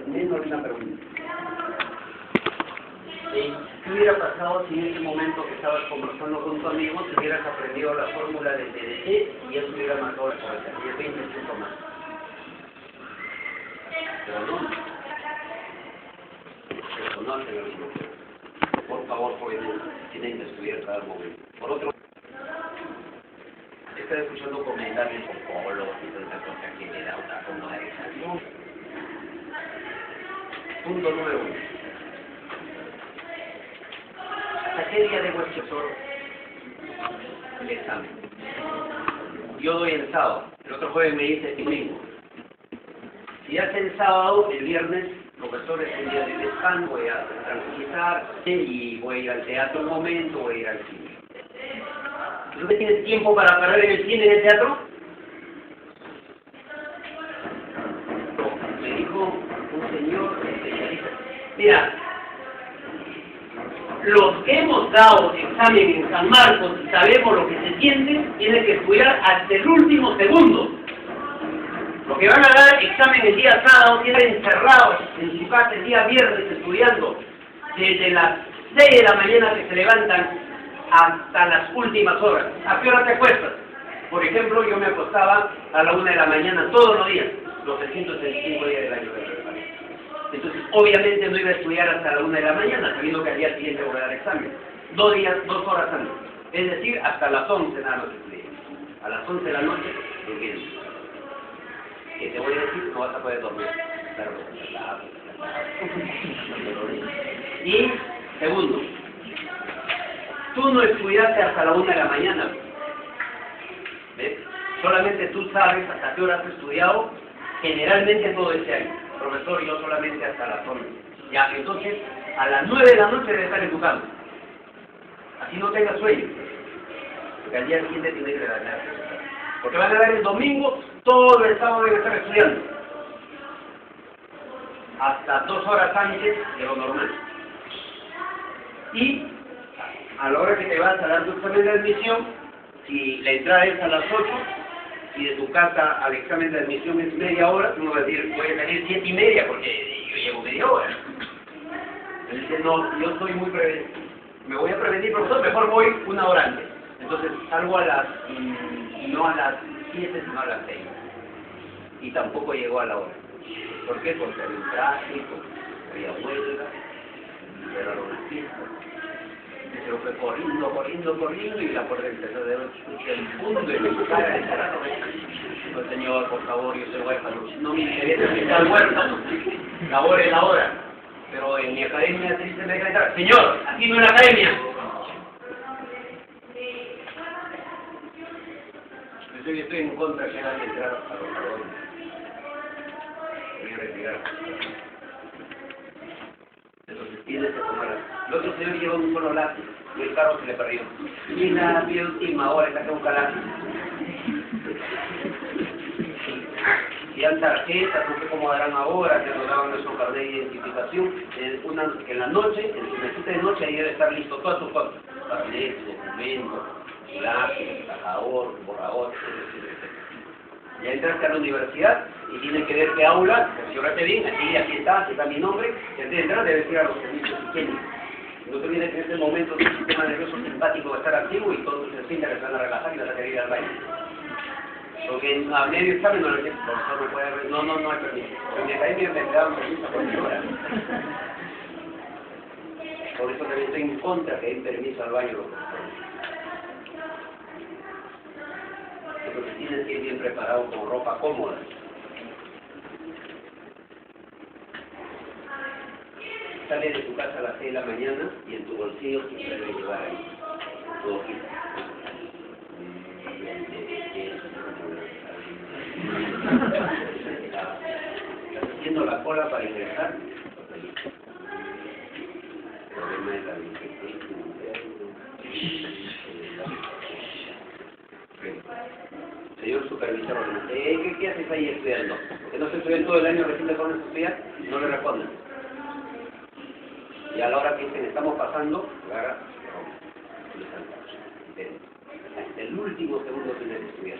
menos una pregunta. ¿Qué hubiera pasado si en ese momento que estabas conversando con tu amigo te hubieras aprendido la fórmula de TDT y eso hubiera marcado la cabeza? 20 puntos más. Pero no. Eso no hace lo mismo. Por favor, jóvenes, tienen que estudiar cada momento. Por otro, estás escuchando comentarios psicólogos y toda esa cosa que me da una polarización. Punto número 1. ¿Hasta qué día debo profesor el examen? Yo doy el sábado. El otro jueves me dice el domingo. Si hace el sábado, el viernes, profesor, es un día de descanso, voy a tranquilizar y voy a ir al teatro un momento, voy a ir al cine. ¿Usted tiene tiempo para perder en el cine y en el teatro? Me dijo un señor especialista. Mira, los que hemos dado examen en San Marcos y sabemos lo que se siente, tienen que estudiar hasta el último segundo. Los que van a dar examen el día sábado tienen encerrados en su casa el día viernes estudiando desde las 6 de la mañana que se levantan hasta las últimas horas. ¿A qué hora te acuestas? Por ejemplo, yo me acostaba a la 1 de la mañana todos los días, los 365 días del año de preparación. Entonces, obviamente no iba a estudiar hasta la 1 de la mañana, sabiendo que al día siguiente voy a dar examen. 2 horas antes. Es decir, hasta las 11 nada más estudié. A las 11 de la noche, durmiendo. Que te voy a decir, no vas a poder dormir. Claro, y, segundo, tú no estudiaste hasta la 1 de la mañana. ¿Ves? Solamente tú sabes hasta qué hora has estudiado, generalmente todo ese año. Profesor, yo solamente hasta las 11. Ya, entonces, a las 9 de la noche debes estar en tu cama. Así no tengas sueño. Porque al día siguiente tienes que levantar. Porque van a dar el domingo, todo el sábado debe estar estudiando. Hasta 2 horas antes de lo normal. Y a la hora que te vas a dar tu examen de admisión, si la entrada es a las 8, y de tu casa al examen de admisión es media hora, tú me vas a decir, voy a salir 7:30 porque yo llevo media hora. Él dice, no, yo soy muy prevenido. Me voy a prevenir, profesor, mejor voy 1 hora antes. Entonces salgo a las, no a las 7, sino a las 6. Y tampoco llegó a la hora. ¿Por qué? Porque había un tráfico, había huelga, cerraron las fiestas. Se lo fue corriendo y la puerta empezó de el punto de mi cara de cerrado. Pues señor, por favor, yo soy huérfano. No me interesa que sea huérfano. La hora es la hora. Pero en mi academia se dice me deja entrar. Señor, aquí no es la academia. Yo estoy en contra que hagan entrar a los varones. Voy a retirar. Entonces tienes que tomar. El otro señor lleva un solo lápiz. Y el carro se le perdió. Y la última hora saca un lápiz. Y dan tarjetas, no sé cómo darán ahora, que nos daban nuestro carnet de identificación. En la noche, en su mesita de noche, ahí debe estar listo todas sus cosas. Carnet, documento, lápiz, tajador, borrador, etc. Ya entraste a la universidad y tienes que ver qué aula, cerciorate bien, aquí está mi nombre, y antes de entrar debes ir a los servicios higiénicos. No te olvides que en este momento tu sistema nervioso simpático va a estar activo y todos tus esfínteres se van a relajar y vas a querer ir al baño. Porque a medio examen no le dices, profesor, me puede ver. No hay permiso. En mi academia me daban permiso por mi hora. Por eso también estoy en contra que den permiso al baño los profesores. Porque tienes que ir bien preparado con ropa cómoda. Sales de tu casa a las 6 de la mañana y en tu bolsillo siempre debe llevar ahí tu hojita. Estás haciendo la cola para ingresar. El problema es la señor supervisor, ¿qué haces ahí estudiando? Porque no se estudian todo el año, recién te pones a estudiar, no le responden. Y a la hora que dicen estamos pasando, agarra, hasta el último segundo tienes que estudiar.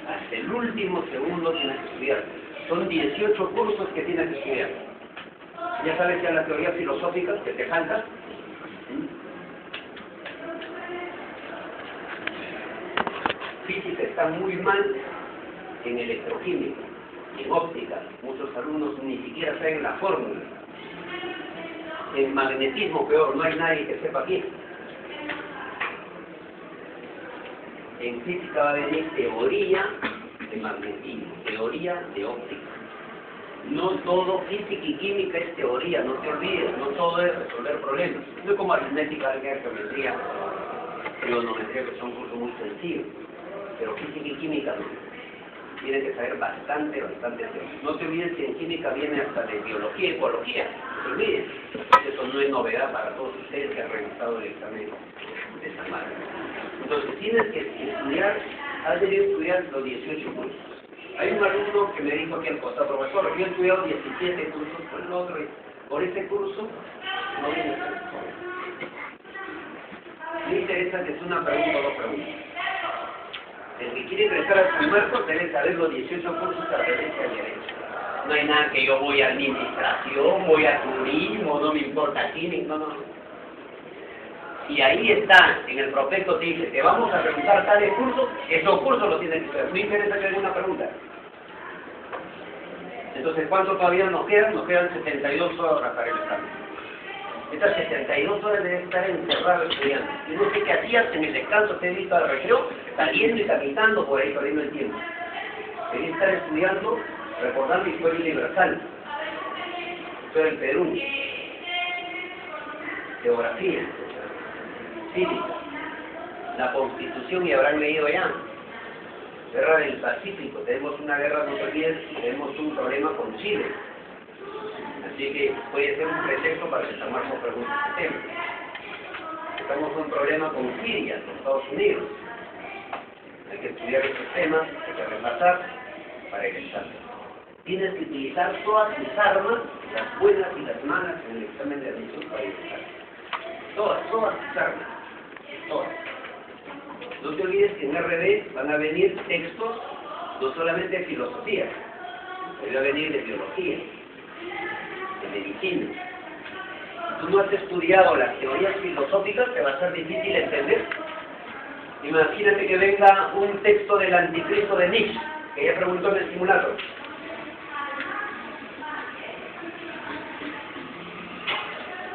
Hasta el último segundo tienes que estudiar. Son 18 cursos que tienes que estudiar. Ya sabes ya las teorías filosóficas que te faltan. Física está muy mal en electroquímica, en óptica. Muchos alumnos ni siquiera saben la fórmula. En magnetismo peor, no hay nadie que sepa bien. En física va a venir teoría de magnetismo, teoría de óptica. No todo física y química es teoría, no te olvides, no todo es resolver problemas. No es como aritmética, geometría, trigonometría, que son cursos muy sencillos, pero física y química no. Tienes que saber bastante teoría. No te olvides que en química viene hasta de biología y ecología, no te olvides. Eso no es novedad para todos ustedes que han revisado el examen de San Marcos. Entonces tienes que estudiar, has debido estudiar los 18 cursos. Hay un alumno que me dijo aquí al costado, profesor, yo he estudiado 17 cursos por el otro, y por ese curso no viene a ser. Me interesa que es una pregunta o dos preguntas. El que quiere ingresar a San Marcos debe saber los 18 cursos a referencia al derecho. No hay nada que yo voy a administración, voy a turismo, no me importa química, no. Y ahí está, en el prospecto te dice, te vamos a preguntar tales cursos, esos cursos los tienes que hacer. Me interesa que alguna pregunta. Entonces, ¿cuánto todavía nos quedan? Nos quedan 72 horas para el examen. Estas 72 horas deben estar encerrado estudiando. Y no sé qué hacías en el descanso, te he visto al recreo, saliendo y caminando por ahí, perdiendo el tiempo. Debí estar estudiando, recordando historia universal, historia del Perú, geografía, física, la Constitución, y habrán leído ya. Guerra del Pacífico, tenemos una guerra, no te olvides, tenemos un problema con Chile. Así que puede ser un pretexto para que San Marcos pregunte este tema. Estamos con un problema con Siria, con Estados Unidos. Hay que estudiar estos temas, hay que repasar para el examen. Tienes que utilizar todas tus armas, las buenas y las malas, en el examen de admisión para el examen. Todas tus armas. Todas. No te olvides que en RD van a venir textos no solamente de filosofía, van a venir de biología, de medicina. Si tú no has estudiado las teorías filosóficas, te va a ser difícil entender. Imagínate que venga un texto del Anticristo de Nietzsche, que ya preguntó en el simulacro.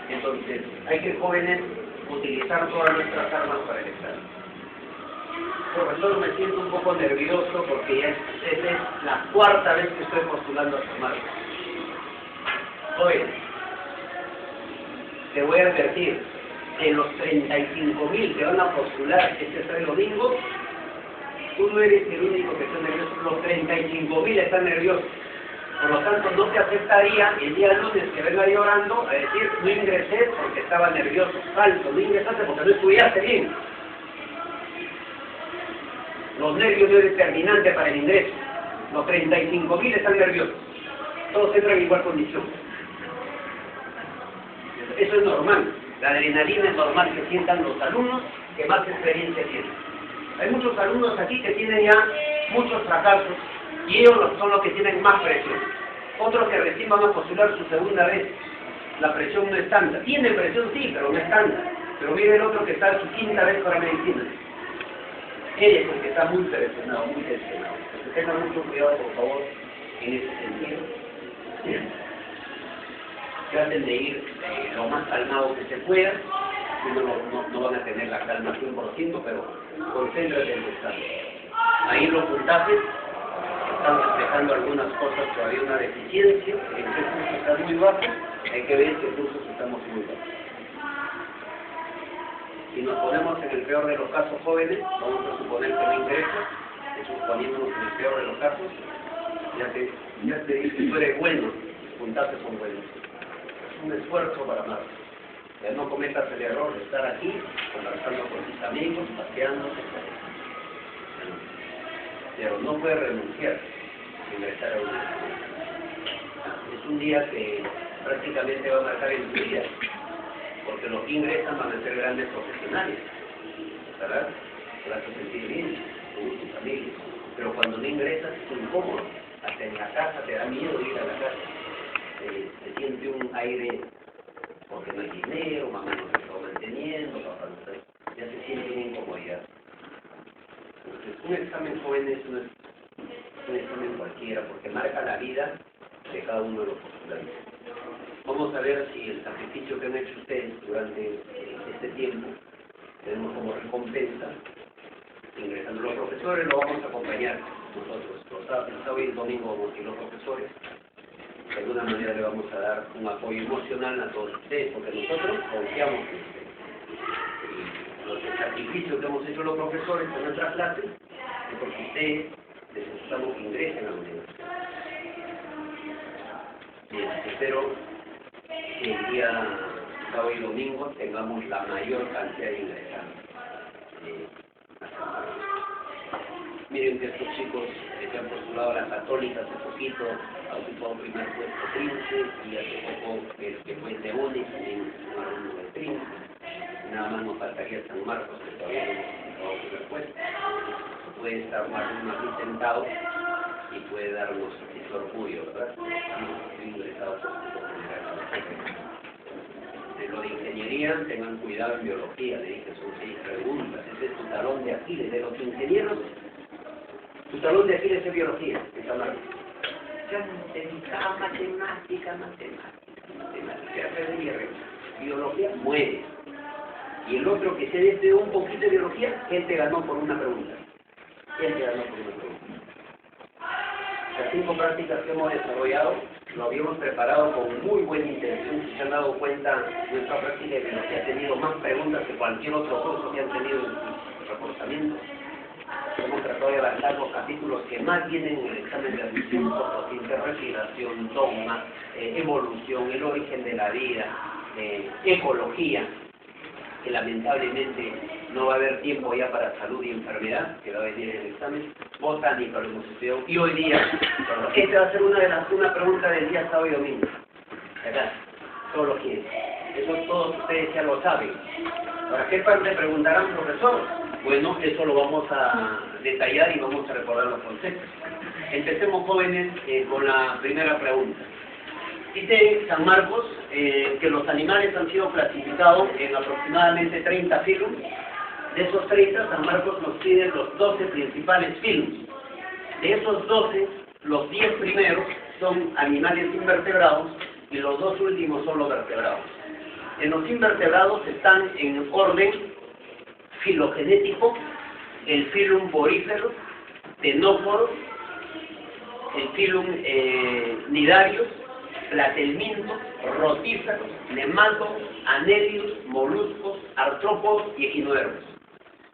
Entonces, hay que, jóvenes, utilizar todas nuestras armas para el examen. Profesor, me siento un poco nervioso porque ya es la cuarta vez que estoy postulando a San Marcos. Oye, te voy a advertir, de los 35.000 que van a postular este domingo, tú no eres el único que está nervioso, los 35.000 están nerviosos. Por lo tanto, no te aceptaría el día lunes que venga llorando a decir, no ingresé porque estaba nervioso. Falso, no ingresaste porque no estudiaste bien. Los nervios no es determinante para el ingreso. Los 35.000 están nerviosos. Todos entran en igual condición. Eso es normal. La adrenalina es normal que sientan los alumnos que más experiencia tienen. Hay muchos alumnos aquí que tienen ya muchos fracasos y ellos son los que tienen más presión. Otros que recién van a postular su segunda vez, la presión no es tanta. Tiene presión sí, pero no es tanta. Pero mire el otro que está en su quinta vez para medicina. Él es el que está muy presionado, muy tensionado. Entonces tengan mucho cuidado, por favor, en ese sentido. Traten de ir lo más calmado que se pueda. No van a tener la calma 100%, pero concéntrate en el examen. Ahí los puntajes están reflejando algunas cosas, todavía una deficiencia. En qué cursos están muy bajos, hay que ver qué cursos estamos muy bajos. Si nos ponemos en el peor de los casos, jóvenes, vamos a suponer que no ingresa, suponiéndonos en el peor de los casos, ya te dije, tú eres bueno, tus puntajes son buenos. Es un esfuerzo para más. Ya no cometas el error de estar aquí, conversando con tus amigos, paseando, pero no puedes renunciar a ingresar a una escuela. Es un día que prácticamente va a marcar en tu vida. Porque los que ingresan van a ser grandes profesionales, ¿verdad? Te vas a sentir bien, con tus familias. Pero cuando no ingresas es incómodo, hasta en la casa te da miedo ir a la casa. Se siente un aire porque no hay dinero, mamá no se está manteniendo, papá no está, ya se siente una incomodidad. Entonces, un examen jóvenes no es un examen cualquiera, porque marca la vida de cada uno de los postulantes. Vamos a ver si el sacrificio que han hecho ustedes durante este tiempo, tenemos como recompensa, ingresando los profesores, lo vamos a acompañar nosotros, el sábado y el domingo vamos a ir los profesores. De alguna manera le vamos a dar un apoyo emocional a todos ustedes, porque nosotros confiamos en ustedes. Y los sacrificios que hemos hecho los profesores en nuestras clases es porque ustedes necesitamos que ingresen a la universidad. Bien, espero que el día sábado y domingo tengamos la mayor cantidad de ingresantes. Miren que estos chicos que se han postulado a la Católica hace poquito, ha ocupado un primer puesto Prince, y hace poco el que fue el de UNI, también un alumno de Prince. Nada más nos faltaría San Marcos, que todavía no hemos ocupado el primer puesto. Puede estar más sentado y puede darnos ese orgullo, ¿verdad? Sí, ingresado de lo de ingeniería, tengan cuidado en biología, le dije, son 6 preguntas, ese es tu talón de Aquiles, de los ingenieros. Tu talón de Aquiles es biología, esa marca. Yo necesitaba matemática, biología muere. Y el otro que se desvió un poquito de biología, él te ganó por una pregunta. Las 5 prácticas que hemos desarrollado, lo habíamos preparado con muy buena intención. Si se han dado cuenta, nuestra práctica de biología ha tenido más preguntas que cualquier otro curso que han tenido en sus reforzamientos. Hemos tratado de avanzar los capítulos que más vienen en el examen de admisión: fotosíntesis, respiración, dogma, evolución, el origen de la vida, ecología, que lamentablemente no va a haber tiempo ya para salud y enfermedad, que va a venir en el examen. Botánica lo hemos estudiado. Y hoy día, esta va a ser una pregunta del día sábado y domingo. ¿Verdad? Zoología. Eso todos ustedes ya lo saben. ¿Para qué parte preguntarán, profesor? Bueno, eso lo vamos a detallar y vamos a recordar los conceptos. Empecemos, jóvenes, con la primera pregunta. Dice San Marcos que los animales han sido clasificados en aproximadamente 30 filums. De esos 30, San Marcos nos pide los 12 principales filums. De esos 12, los 10 primeros son animales invertebrados y los 2 últimos son los vertebrados. En los invertebrados están en orden filogenético el filum Poríferos, Ctenóforos, el filum Nidarios, Platelmintos, Rotíferos, Nematos, Anélidos, Moluscos, Artrópodos y Equinodermos.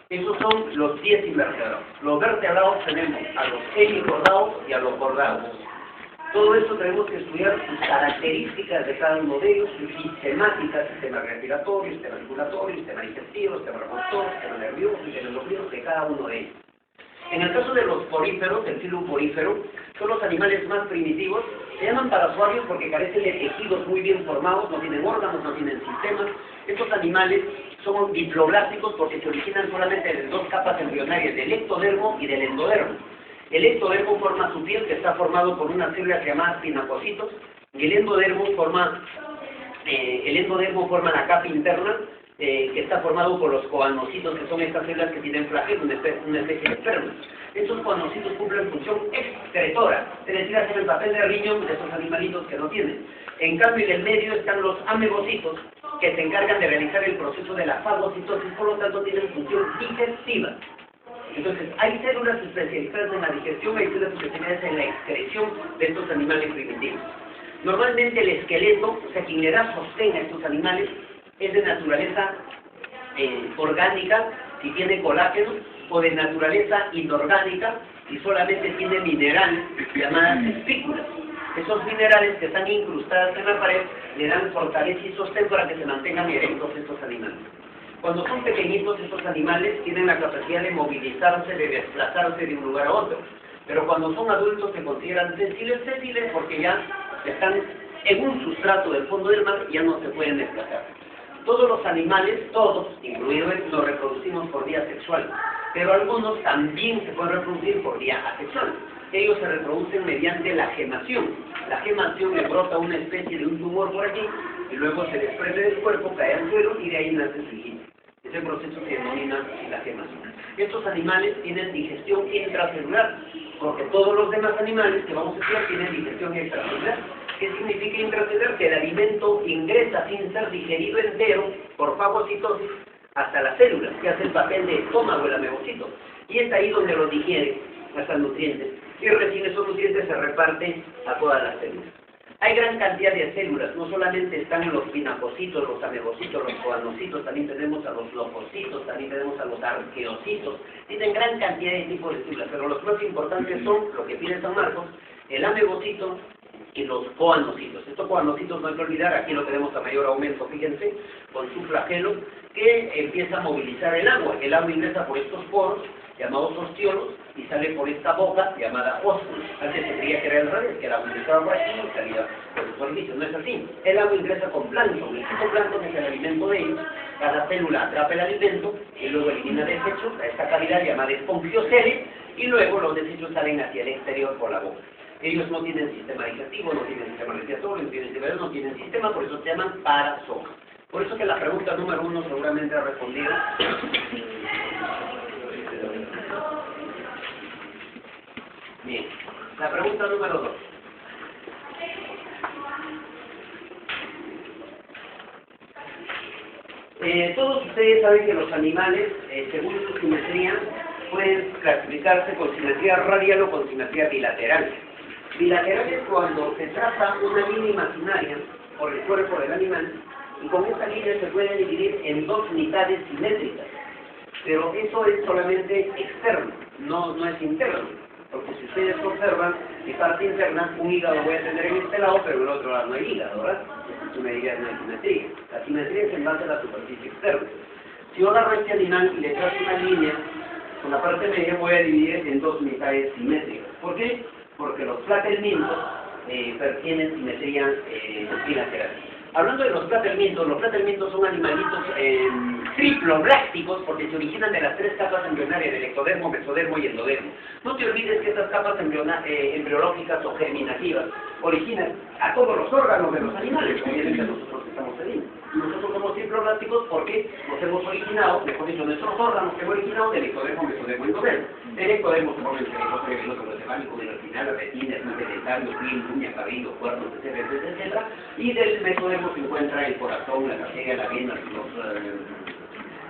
Esos son los 10 invertebrados. Los vertebrados tenemos a los helicordados y a los cordados. Todo eso tenemos que estudiar sus características de cada uno de ellos, sus sistemáticas: sistema respiratorio, sistema circulatorio, sistema digestivo, sistema reproductor, sistema nervioso, sistema endocrino, de cada uno de ellos. En el caso de los poríferos, el filum porífero, son los animales más primitivos. Se llaman parasuarios porque carecen de tejidos muy bien formados, no tienen órganos, no tienen sistemas. Estos animales son diploblásticos porque se originan solamente de 2 capas embrionarias, del ectodermo y del endodermo. El ectodermo forma su piel, que está formado por unas células llamadas pinacocitos, y el endodermo forma la capa interna, que está formado por los coanocitos, que son estas células que tienen flagelo, una especie de esperma. Estos coanocitos cumplen función excretora, es decir, hacen el papel de riñón de esos animalitos que no tienen. En cambio, en el medio están los amebocitos, que se encargan de realizar el proceso de la fagocitosis, por lo tanto tienen función digestiva. Entonces, hay células especializadas en la digestión, hay células especializadas en la excreción de estos animales primitivos. Normalmente el esqueleto, o sea, quien le da sostén a estos animales, es de naturaleza orgánica, si tiene colágeno, o de naturaleza inorgánica, si solamente tiene minerales llamadas espículas. Esos minerales que están incrustados en la pared le dan fortaleza y sostén para que se mantengan erectos estos animales. Cuando son pequeñitos, estos animales tienen la capacidad de movilizarse, de desplazarse de un lugar a otro. Pero cuando son adultos se consideran sésiles porque ya están en un sustrato del fondo del mar y ya no se pueden desplazar. Todos los animales, todos, incluidos, nos reproducimos por vía sexual. pero algunos también se pueden reproducir por vía asexual. Ellos se reproducen mediante la gemación. La gemación le brota una especie de un tumor por aquí, y luego se desprende del cuerpo, cae al suelo, y de ahí nace su hijito. Ese proceso se denomina la gemación. Estos animales tienen digestión intracelular, porque todos los demás animales que vamos a estudiar tienen digestión extracelular. ¿Qué significa intracelular? Que el alimento ingresa sin ser digerido entero por fagocitosis hasta las células, que hace el papel de estómago, el amebocito. Y es ahí donde lo digiere hasta nutrientes. Y recién esos nutrientes se reparten a todas las células. Hay gran cantidad de células, no solamente están los pinacocitos, los amebocitos, los coanocitos, también tenemos a los leucocitos, también tenemos a los arqueocitos, tienen gran cantidad de tipos de células, pero los más importantes son, lo que pide San Marcos, el amebocito y los coanocitos. Estos coanocitos no hay que olvidar, aquí lo tenemos a mayor aumento, fíjense, con su flagelo, que empieza a movilizar el agua ingresa por estos poros, llamados ostiolos, y sale por esta boca llamada ósculo. Antes se creía que era al revés, que el agua ingresaba por aquí y salía por su orificio. No es así. El agua ingresa con plancton. El fitoplancton es el alimento de ellos. Cada célula atrapa el alimento y luego elimina desechos a esta cavidad llamada espongiocele, y luego los desechos salen hacia el exterior por la boca. Ellos no tienen sistema digestivo, no tienen sistema respiratorio, no tienen sistema, por eso se llaman parazoa. Por eso que la pregunta número 1 seguramente ha respondido. Bien, la pregunta número 2. Todos ustedes saben que los animales, según su simetría, pueden clasificarse con simetría radial o con simetría bilateral. Bilateral es cuando se traza una línea imaginaria por el cuerpo del animal, y con esta línea se puede dividir en dos mitades simétricas. Pero eso es solamente externo, no es interno. Porque si ustedes observan, mi parte interna, un hígado voy a tener en este lado, pero en el otro lado no hay hígado, ¿verdad? Esa es medida de simetría. La simetría es en base a la superficie externa. Si yo agarro este animal y le trazo una línea, con la parte media voy a dividir en dos mitades simétricas. ¿Por qué? Porque los platelmintos tienen simetría bilateral. Hablando de los platelmintos son animalitos triploblásticos porque se originan de las tres capas embrionarias del ectodermo, mesodermo y endodermo. No te olvides que estas capas embriológicas o germinativas originan a todos los órganos de los animales, obviamente nosotros que estamos teniendo. Nosotros somos triploblásticos porque nos hemos originado, mejor dicho, nuestros órganos se han originado del ectodermo, mesodermo y endodermo. El ectodermo se forma el cerebro, cerebelo, cefálico, retinal, retina, esmalte dental, piel, uña, cabello, cuernos, etcétera, etcétera, y del mesodermo se encuentra el corazón, la arteria, la vena, los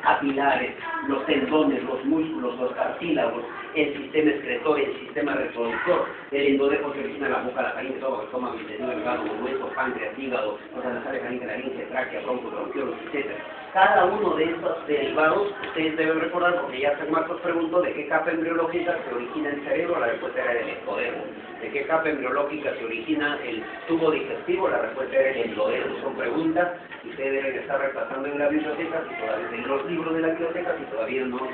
capilares, los tendones, los músculos, los cartílagos, el sistema excretor, el sistema reproductor. El endodermo se origina en la boca, la faringe, todo el estómago, el intestino, el hígado, los huesos, páncreas, hígado, los nasales, faringe, laringe, tráquea, bronco, bronquiolos, etc. Cada uno de estos derivados, ustedes deben recordar, porque ya San Marcos preguntó de qué capa embriológica se origina el cerebro, la respuesta era el ectodermo. De qué capa embriológica se origina el tubo digestivo, la respuesta era el endodermo. Son preguntas que ustedes deben estar repasando en la biblioteca, si todavía en los libros de la biblioteca, si todavía no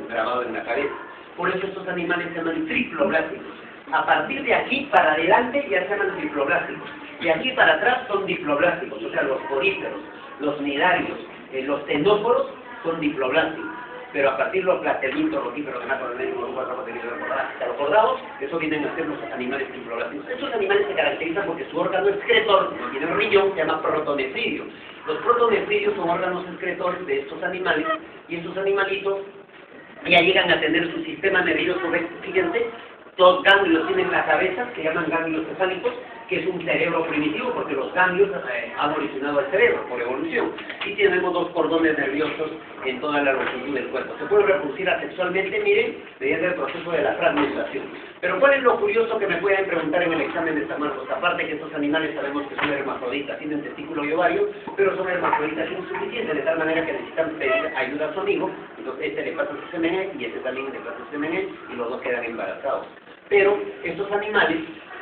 grabado en la cabeza. Por eso estos animales se llaman triploblásticos. A partir de aquí para adelante ya se llaman triploblásticos. De aquí para atrás son diploblásticos, o sea, los poríferos, los nidarios, los tenóforos son diploblásticos. Pero a partir de los platelmintos, rotíferos, los calocordados, eso vienen a ser los animales triploblásticos. Estos animales se caracterizan porque su órgano excretor, no tiene un riñón, se llama protonefridio. Los protonefridios son órganos excretores de estos animales, y estos animalitos ya llegan a tener su sistema nervioso. Fíjense, los ganglios tienen la cabeza, que llaman ganglios cefálicos, que es un cerebro primitivo, porque los ganglios han originado el cerebro por evolución. Y tenemos dos cordones nerviosos en toda la longitud del cuerpo. Se puede reproducir asexualmente, miren, mediante el proceso de la fragmentación. Pero ¿cuál es lo curioso que me pueden preguntar en el examen de San Marcos? Aparte que estos animales sabemos que son hermafroditas, tienen testículo y ovario, pero son hermafroditas insuficientes, de tal manera que necesitan pedir ayuda a su amigo. Entonces este le pasa su semen y este también le pasa su semen y los dos quedan embarazados. Pero estos animales,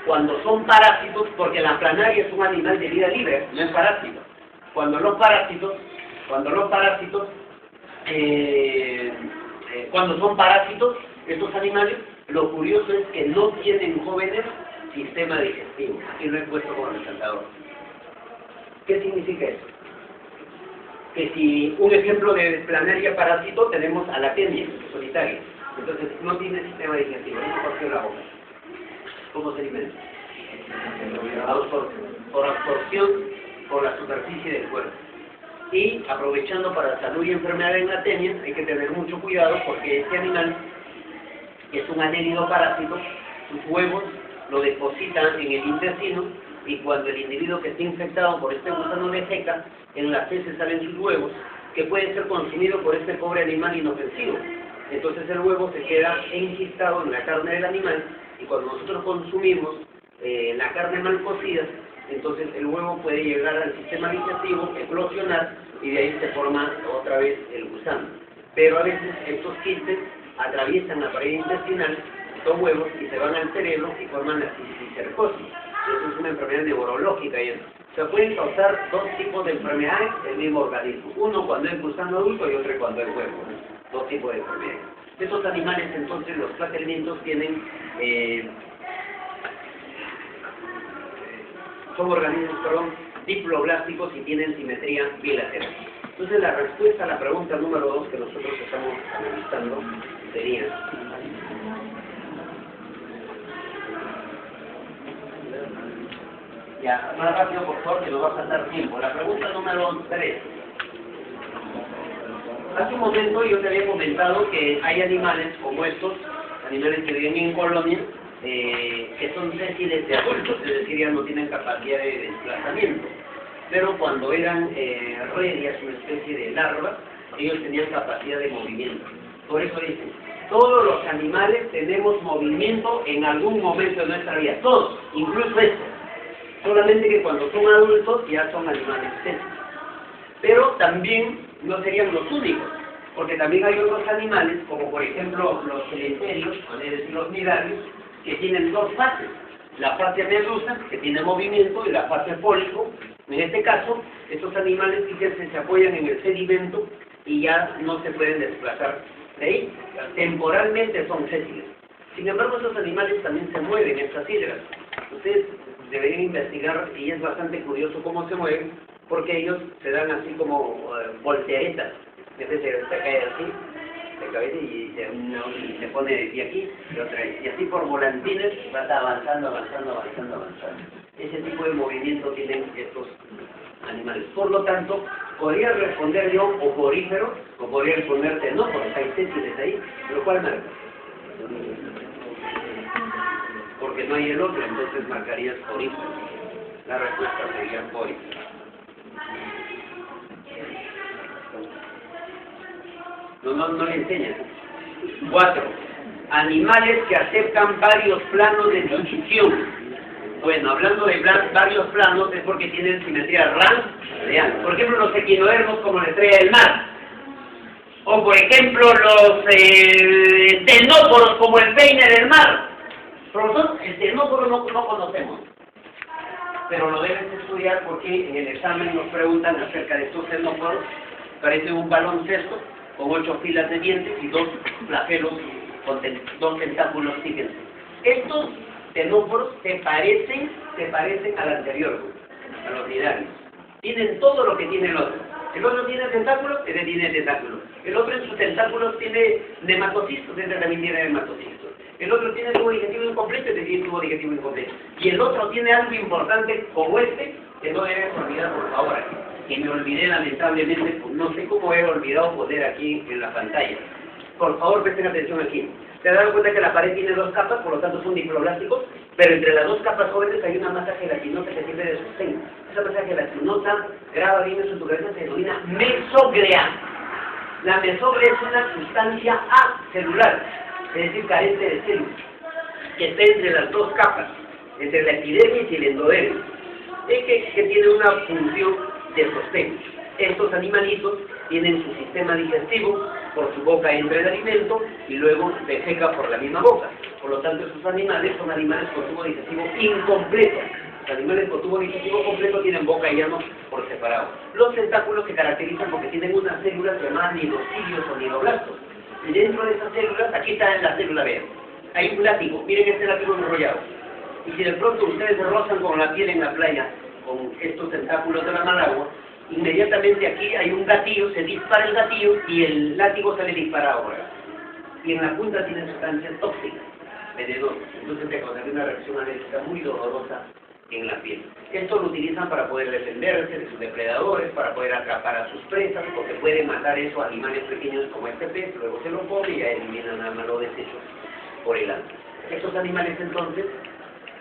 cuando son parásitos, porque la planaria es un animal de vida libre, no es parásito. Cuando son parásitos, estos animales, lo curioso es que no tienen jóvenes sistema digestivo. Aquí lo he puesto como resaltador. ¿Qué significa eso? que si un ejemplo de planaria parásito tenemos a la tenia solitaria. Entonces no tiene sistema digestivo, no por la boca. ¿Cómo se alimenta? Por absorción por la superficie del cuerpo. Y aprovechando para salud y enfermedad en la tenia, hay que tener mucho cuidado porque este animal es un anélido parásito, sus huevos lo depositan en el intestino y cuando el individuo que está infectado por este gusano defeca, en las heces salen sus huevos que pueden ser consumidos por este pobre animal inofensivo. Entonces el huevo se queda enquistado en la carne del animal y cuando nosotros consumimos la carne mal cocida, entonces el huevo puede llegar al sistema digestivo, eclosionar y de ahí se forma otra vez el gusano. Pero a veces estos quistes atraviesan la pared intestinal, estos huevos, y se van al cerebro y forman la cisticercosis. Eso es una enfermedad neurológica. O sea, pueden causar dos tipos de enfermedades del mismo organismo. Uno cuando es gusano adulto y otro cuando es huevo. Dos tipos de enfermedades. Estos animales, entonces, los placentos tienen... son organismos, diploblásticos y tienen simetría bilateral. Entonces la respuesta a la pregunta número 2 que nosotros estamos analizando sería... Ya, más rápido por favor que nos va a faltar tiempo. La pregunta número 3. Hace un momento yo te había comentado que hay animales como estos, animales que viven en colonia, que son sésiles de adultos, es decir, ya no tienen capacidad de desplazamiento. Pero cuando eran redias, una especie de larva, ellos tenían capacidad de movimiento. Por eso dicen, todos los animales tenemos movimiento en algún momento de nuestra vida, todos, incluso estos. Solamente que cuando son adultos ya son animales sésiles. Pero también no serían los únicos, porque también hay otros animales, como por ejemplo los celenterios, es decir, los nidarios, que tienen dos fases. La fase medusa, que tiene movimiento, y la fase pólipo. En este caso, estos animales, fíjense, se apoyan en el sedimento y ya no se pueden desplazar de ahí. Temporalmente son sésiles. Sin embargo, esos animales también se mueven, estas hidras. Ustedes deberían investigar, y es bastante curioso cómo se mueven, porque ellos se dan así como volteretas. Entonces se cae así, de cabeza y se pone de aquí y otra vez. Y así por volantines va avanzando. Ese tipo de movimiento tienen estos animales. Por lo tanto, podría responder yo oporífero, o podría responder tenóforos, hay sésiles ahí, pero ¿cuál marca? Porque no hay el otro, entonces marcarías porífero. La respuesta sería porífero. No le enseñan. 4. Animales que aceptan varios planos de división. Bueno, hablando de varios planos es porque tienen simetría real. Por ejemplo, los equinodermos como la estrella del mar. O por ejemplo, los ctenóforos como el peine del mar. Profesor, el ctenóforo no conocemos. Pero lo debes estudiar porque en el examen nos preguntan acerca de estos ctenóforos. Parece un baloncesto con 8 filas de dientes y 2 flagelos con 2 tentáculos, fíjense. Estos ctenóforos se parecen al anterior, a los nidarios. Tienen todo lo que tiene el otro. El otro tiene tentáculos, este tiene tentáculos. El otro en sus tentáculos tiene nematocistos, este también tiene nematocistos. El otro tiene tubo digestivo incompleto, este tiene tubo digestivo incompleto. Y el otro tiene algo importante como este, que no debes olvidar por favor. Que me olvidé lamentablemente, pues no sé cómo he olvidado poner aquí en la pantalla. Por favor, presten atención aquí. Se dan cuenta que la pared tiene 2 capas, por lo tanto son diploblásticos, pero entre las 2 capas jóvenes hay una masa gelatinosa que sirve de sostén. Esa masa gelatinosa, graba bien eso en tu cabeza, se denomina mesoglea. La mesoglea es una sustancia acelular, es decir, carente de células, que está entre las 2 capas, entre la epidermis y el endodermis, que tiene una función de sostén. Estos animalitos tienen su sistema digestivo, por su boca entra el alimento y luego defeca por la misma boca. Por lo tanto, estos animales son animales con tubo digestivo incompleto. Los animales con tubo digestivo completo tienen boca y ano por separado. Los tentáculos se caracterizan porque tienen unas células llamadas nidocilios o nidoblastos. Y dentro de esas células, aquí está la célula B. Hay un látigo, miren este látigo enrollado. Y si de pronto ustedes se rozan con la piel en la playa, con estos tentáculos de la malagua, inmediatamente aquí hay un gatillo, se dispara el gatillo y el látigo sale disparado ahora. Y en la punta tiene sustancias tóxicas, venenosas. Entonces te causaría una reacción alérgica muy dolorosa en la piel. Esto lo utilizan para poder defenderse de sus depredadores, para poder atrapar a sus presas, porque pueden matar eso a animales pequeños como este pez, luego se lo come y ya eliminan nada más los desechos por el ano. Estos animales entonces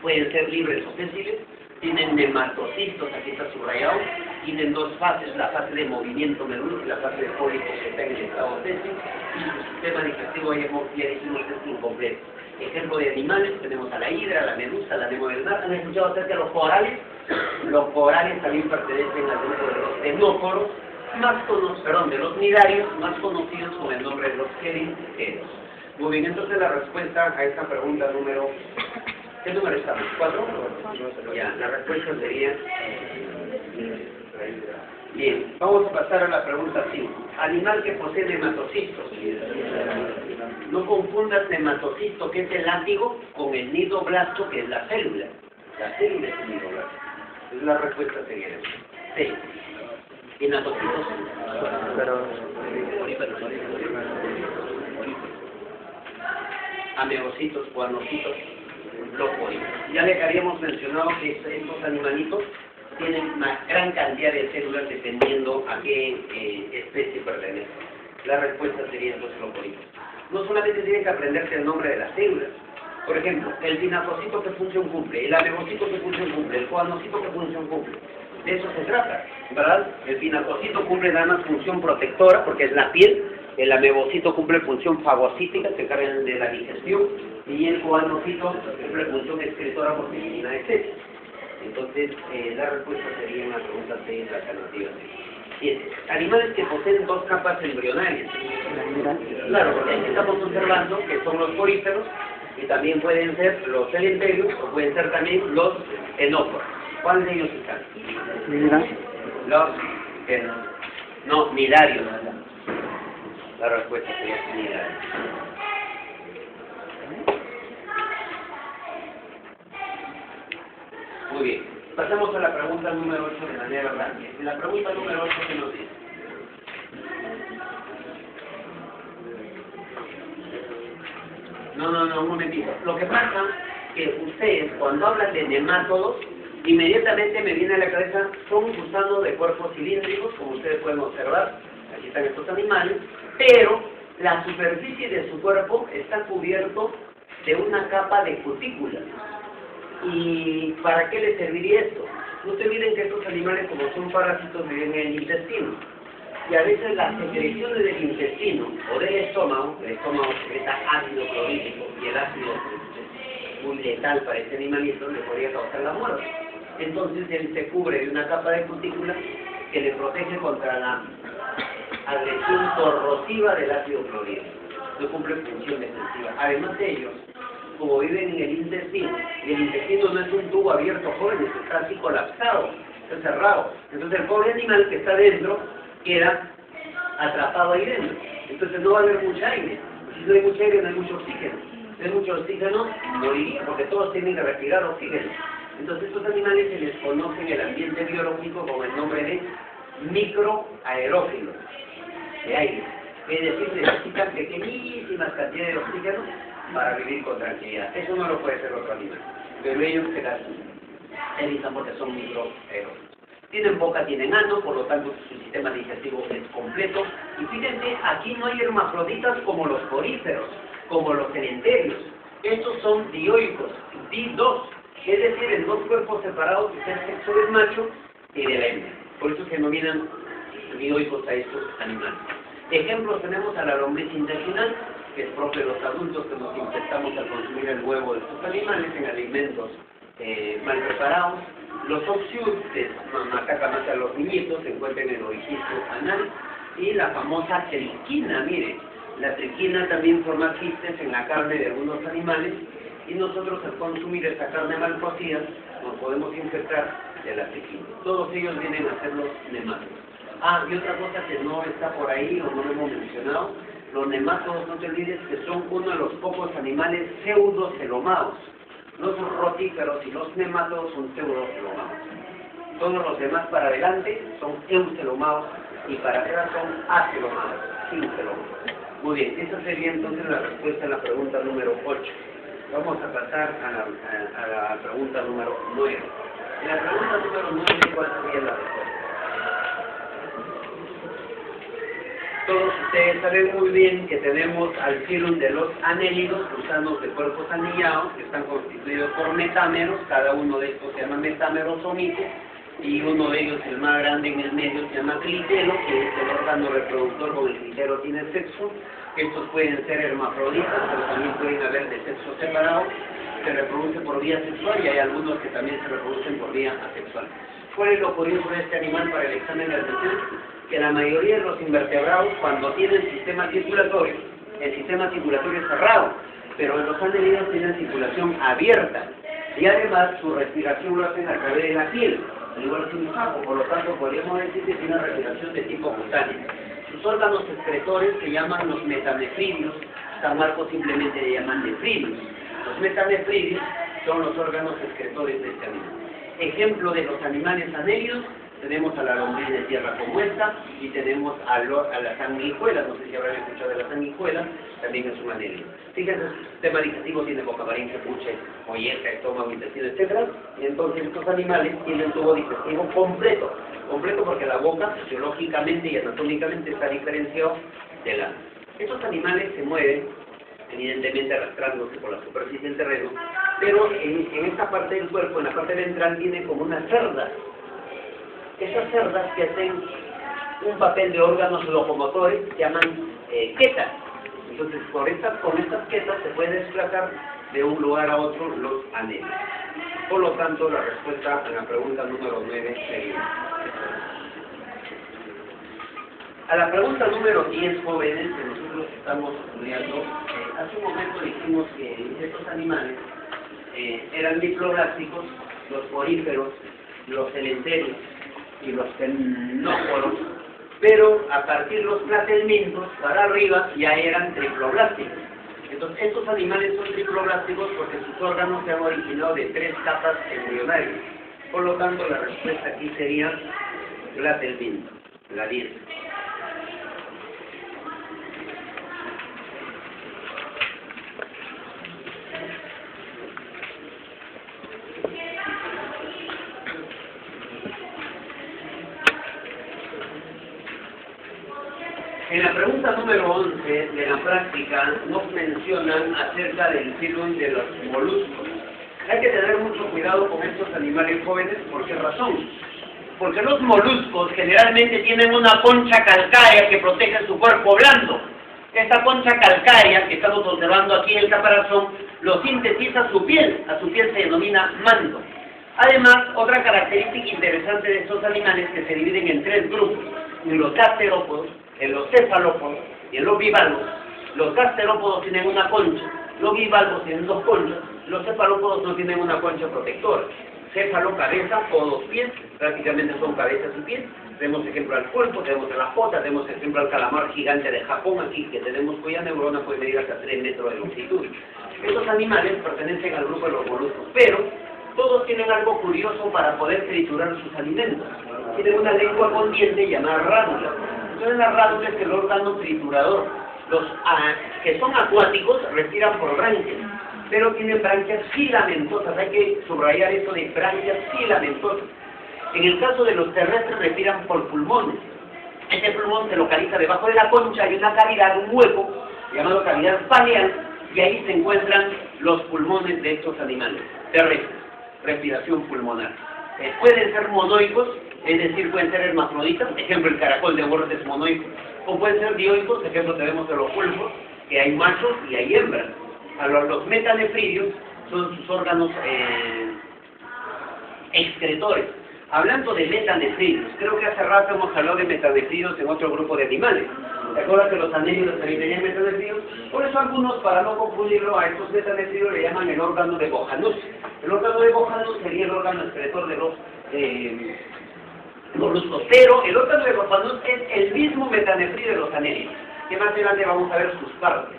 pueden ser libres o sesiles, tienen nematocistos, aquí está subrayado, tienen dos fases, la fase de movimiento medular y la fase de pólipo que está en el estado sésimo, y su sistema digestivo ya dijimos que es incompleto. Ejemplo de animales, tenemos a la hidra, la medusa, la nemo del mar. ¿Han escuchado acerca de los corales? Los corales también pertenecen al grupo de los ctenóforos, de los nidarios, más conocidos con el nombre de los querínteros. Muy bien, entonces la respuesta a esta pregunta número... ¿Qué número estamos? ¿4? Ya, la respuesta sería... Bien, vamos a pasar a la pregunta 5. Animal que posee nematocistos. No confundas nematocisto, que es el látigo, con el nidoblasto, que es la célula. La célula es el nidoblasto. Entonces la respuesta sería C. Nematocitos. Amebocitos o anocitos. Los polímeros. Ya les habíamos mencionado que estos animalitos tienen una gran cantidad de células dependiendo a qué especie pertenece. La respuesta sería entonces los polímeros. No solamente tienen que aprenderse el nombre de las células. Por ejemplo, el pinacocito qué función cumple, el amebocito qué función cumple, el coanocito qué función cumple. De eso se trata, ¿verdad? El pinacocito cumple nada más función protectora porque es la piel, el amebocito cumple función fagocítica, se encarga de la digestión, y el coanocito cumple función excretora porque elimina exceso. Entonces, la respuesta sería una pregunta C en la alternativa C. 7. Animales que poseen dos capas embrionarias. Claro, porque aquí estamos observando que son los poríferos y también pueden ser los celenterios o pueden ser también los enóforos. ¿Cuáles de ellos están? Los no, nidarios. La respuesta sería nidarios. Muy bien. Pasamos a la pregunta número 8 de manera rápida. En la pregunta número 8, ¿qué nos dice? No, un momentito. Lo que pasa es que ustedes, cuando hablan de nemátodos, inmediatamente me viene a la cabeza, son gusanos de cuerpos cilíndricos, como ustedes pueden observar. Aquí están estos animales, pero la superficie de su cuerpo está cubierto de una capa de cutícula. ¿Y para qué les serviría esto? No se olviden que estos animales, como son parásitos, viven en el intestino. Y a veces las secreciones del intestino o del estómago, el estómago secreta ácido clorhídrico y el ácido es muy letal para este animalito, le podría causar la muerte. Entonces él se cubre de una capa de cutícula que le protege contra la agresión corrosiva del ácido clorhídrico. No cumple función defensiva. Además de ellos, como viven en el intestino, y el intestino no es un tubo abierto, jóvenes, está así colapsado, está cerrado. Entonces el pobre animal que está dentro queda atrapado ahí dentro. Entonces no va a haber mucho aire. Si no hay mucho aire, no hay mucho oxígeno. Si hay mucho oxígeno, moriría, porque todos tienen que respirar oxígeno. Entonces estos animales se les conoce en el ambiente biológico con el nombre de microaerófilos, de aire. Es decir, necesitan pequeñísimas cantidades de oxígeno para vivir con tranquilidad. Eso no lo puede hacer otro animal. Pero ellos se las evitan porque son microaerófilos. Tienen boca, tienen ano, por lo tanto su sistema digestivo es completo. Y fíjense, aquí no hay hermafroditas como los poríferos, como los celenterios. Estos son dioicos, di2, es decir, en dos cuerpos separados del sexo del macho y de la hembra. Por eso se denominan dioicos a estos animales. Ejemplos tenemos a la lombriz intestinal, que es propio de los adultos que nos infectamos al consumir el huevo de estos animales en alimentos mal preparados. Los oxiutes atacan más a los niñitos, se encuentran en el orificio anal. Y la famosa triquina, mire, la triquina también forma quistes en la carne de algunos animales y nosotros al consumir esta carne mal cocida nos podemos infectar de la triquina. Todos ellos vienen a ser los nemátodos. Y otra cosa que no está por ahí o no lo hemos mencionado, los nemátodos, no te olvides que son uno de los pocos animales pseudocelomados. Los rotíferos y los nemátodos son pseudocelomados. Todos los demás para adelante son eucelomados y para atrás son acelomados, sincelomados. Muy bien, esa sería entonces la respuesta a la pregunta número 8. Vamos a pasar a la pregunta número 9. En la pregunta número 9, ¿cuál sería la respuesta? Todos ustedes saben muy bien que tenemos al filum de los anélidos, gusanos de cuerpos anillados, que están constituidos por metámeros. Cada uno de estos se llama metámero somico, y uno de ellos, el más grande en el medio, se llama clitero, que es el órgano reproductor con el clitero tiene sexo. Estos pueden ser hermafroditas, pero también pueden haber de sexo separado. Se reproduce por vía sexual y hay algunos que también se reproducen por vía asexual. ¿Cuál es lo curioso de este animal para el examen de admisión? Que la mayoría de los invertebrados, cuando tienen sistema circulatorio, el sistema circulatorio es cerrado, pero en los anélidos tienen circulación abierta, y además su respiración lo hacen a través de la piel, igual que un sapo. Por lo tanto podríamos decir que tiene una respiración de tipo cutáneo. Sus órganos excretores se llaman los metanefridios. San Marcos simplemente le llaman nefridios. Los metanefridios son los órganos excretores de este animal. Ejemplo de los animales anélidos, tenemos a la lombriz de tierra como esta, y tenemos a la sanguijuela. No sé si habrán escuchado de la sanguijuela, también es un anélido. Fíjense, su sistema digestivo tiene boca, faringe, puche, molleja, estómago, intestino, etc. Y entonces estos animales tienen tubo digestivo completo porque la boca fisiológicamente y anatómicamente está diferenciado del ano. Estos animales se mueven, evidentemente arrastrándose por la superficie del terreno, pero en esta parte del cuerpo, en la parte ventral, tiene como unas cerdas. Esas cerdas que hacen un papel de órganos locomotores se llaman quetas. Entonces, con estas quetas se puede desplazar de un lugar a otro los anélidos. Por lo tanto, la respuesta a la pregunta número 9 sería. A la pregunta número 10, jóvenes, que nosotros estamos estudiando, hace un momento dijimos que estos animales eran diploblásticos, los poríferos, los celenterios y los ctenóforos, pero a partir de los platelmintos para arriba ya eran triploblásticos. Entonces, estos animales son triploblásticos porque sus órganos se han originado de 3 capas embrionarias. Por lo tanto, la respuesta aquí sería platelminto, la 10. En la pregunta número 11 de la práctica nos mencionan acerca del filum de los moluscos. Hay que tener mucho cuidado con estos animales jóvenes. ¿Por qué razón? Porque los moluscos generalmente tienen una concha calcárea que protege su cuerpo blando. Esta concha calcárea que estamos observando aquí en el caparazón lo sintetiza su piel. A su piel se denomina manto. Además, otra característica interesante de estos animales es que se dividen en 3 grupos: en los gasterópodos, en los cefalópodos y en los bivalvos. Los gasterópodos tienen una concha, los bivalvos tienen 2 conchas, los cefalópodos no tienen una concha protectora. Céfalo, cabeza, podos, pies, prácticamente son cabezas y pies. Tenemos ejemplo al pulpo, tenemos a la jota, tenemos ejemplo al calamar gigante de Japón aquí, que tenemos cuya neurona puede medir hasta 3 metros de longitud. Estos animales pertenecen al grupo de los moluscos, pero todos tienen algo curioso para poder triturar sus alimentos. Tienen una lengua con diente llamada rádula. Entonces la rádula es el órgano triturador. Los que son acuáticos respiran por branquias, pero tienen branquias filamentosas. Hay que subrayar esto de branquias filamentosas. En el caso de los terrestres respiran por pulmones. Este pulmón se localiza debajo de la concha, hay una cavidad, un hueco, llamado cavidad paneal, y ahí se encuentran los pulmones de estos animales terrestres. Respiración pulmonar. Pueden ser monoicos, es decir, pueden ser hermafroditas, ejemplo el caracol de Borges es monoico, o pueden ser dioicos, ejemplo tenemos de los pulpos, que hay machos y hay hembras. Los metanefridios son sus órganos excretores. Hablando de metanefridios, creo que hace rato hemos hablado de metanefridios en otro grupo de animales. ¿Te acuerdas que los anélidos también tenían metanefridios? Por eso algunos, para no confundirlo, a estos metanefridios le llaman el órgano de Bojanus. El órgano de Bojanus sería el órgano excretor de los moluscos, pero el órgano de Bojanus es el mismo metanefridio de los anélidos, que más adelante vamos a ver sus partes.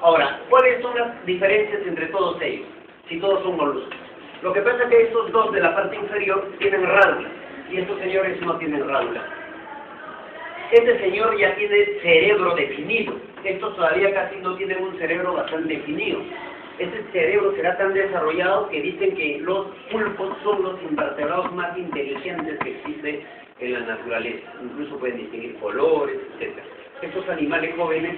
Ahora, ¿cuáles son las diferencias entre todos ellos? Si todos son moluscos. Lo que pasa es que estos dos de la parte inferior tienen rádula, y estos señores no tienen rádula. Este señor ya tiene cerebro definido. Estos todavía casi no tienen un cerebro bastante definido. Este cerebro será tan desarrollado que dicen que los pulpos son los invertebrados más inteligentes que existen en la naturaleza. Incluso pueden distinguir colores, etc. Estos animales jóvenes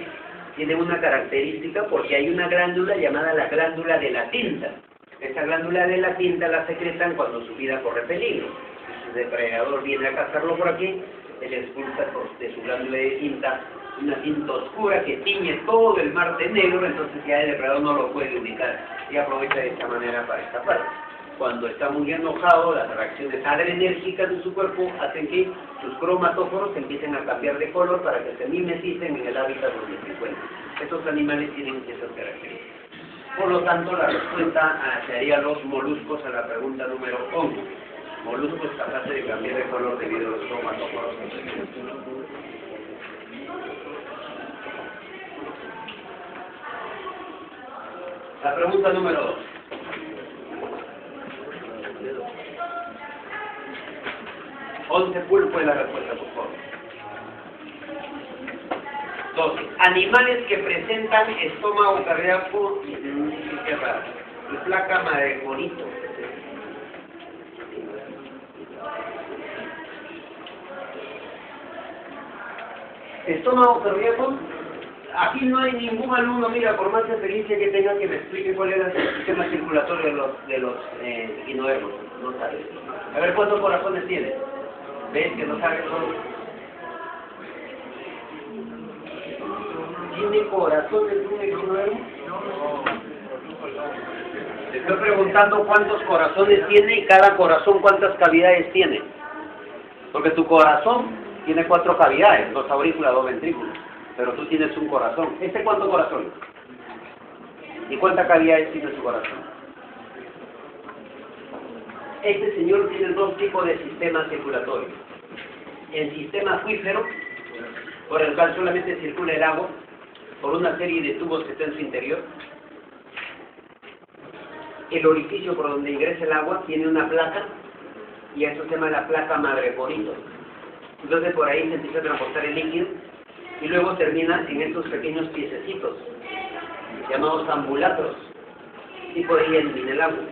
tienen una característica porque hay una glándula llamada la glándula de la tinta. Esta glándula de la tinta la secretan cuando su vida corre peligro. Si un depredador viene a cazarlo por aquí, él expulsa de su glándula de tinta una tinta oscura que tiñe todo el mar de negro, entonces ya el depredador no lo puede ubicar y aprovecha de esta manera para escapar. Cuando está muy enojado, las reacciones adrenérgicas de su cuerpo hacen que sus cromatóforos empiecen a cambiar de color para que se mimeticen en el hábitat donde se encuentran. Estos animales tienen esas características. Por lo tanto, la respuesta sería los moluscos a la pregunta número 11. Moluscos capaces de cambiar de color debido a los cromatóforos. La pregunta número 2. Pulpo es la respuesta, por favor. 12. Animales que presentan estómago cardíaco y placa madreporito. Estómago cardíaco. Aquí no hay ningún alumno, mira, por más experiencia que tenga, que me explique cuál era el sistema circulatorio de los equinodermos. No sabe. A ver, ¿cuántos corazones tiene? ¿Ves que no sabe todo? ¿Tiene corazones un equinodermo? Te estoy preguntando cuántos corazones tiene y cada corazón cuántas cavidades tiene. Porque tu corazón tiene 4 cavidades, 2 aurículas, 2 ventrículos. Pero tú tienes un corazón. ¿Este cuánto corazón? ¿Y cuántas cavidades tiene su corazón? Este señor tiene 2 tipos de sistemas circulatorios. El sistema acuífero, por el cual solamente circula el agua, por una serie de tubos que está en su interior. El orificio por donde ingresa el agua tiene una placa, y eso se llama la placa madreporito. Entonces por ahí se empieza a transportar el líquido, y luego termina en estos pequeños piececitos, llamados ambulacros, y por ahí elimina el agua.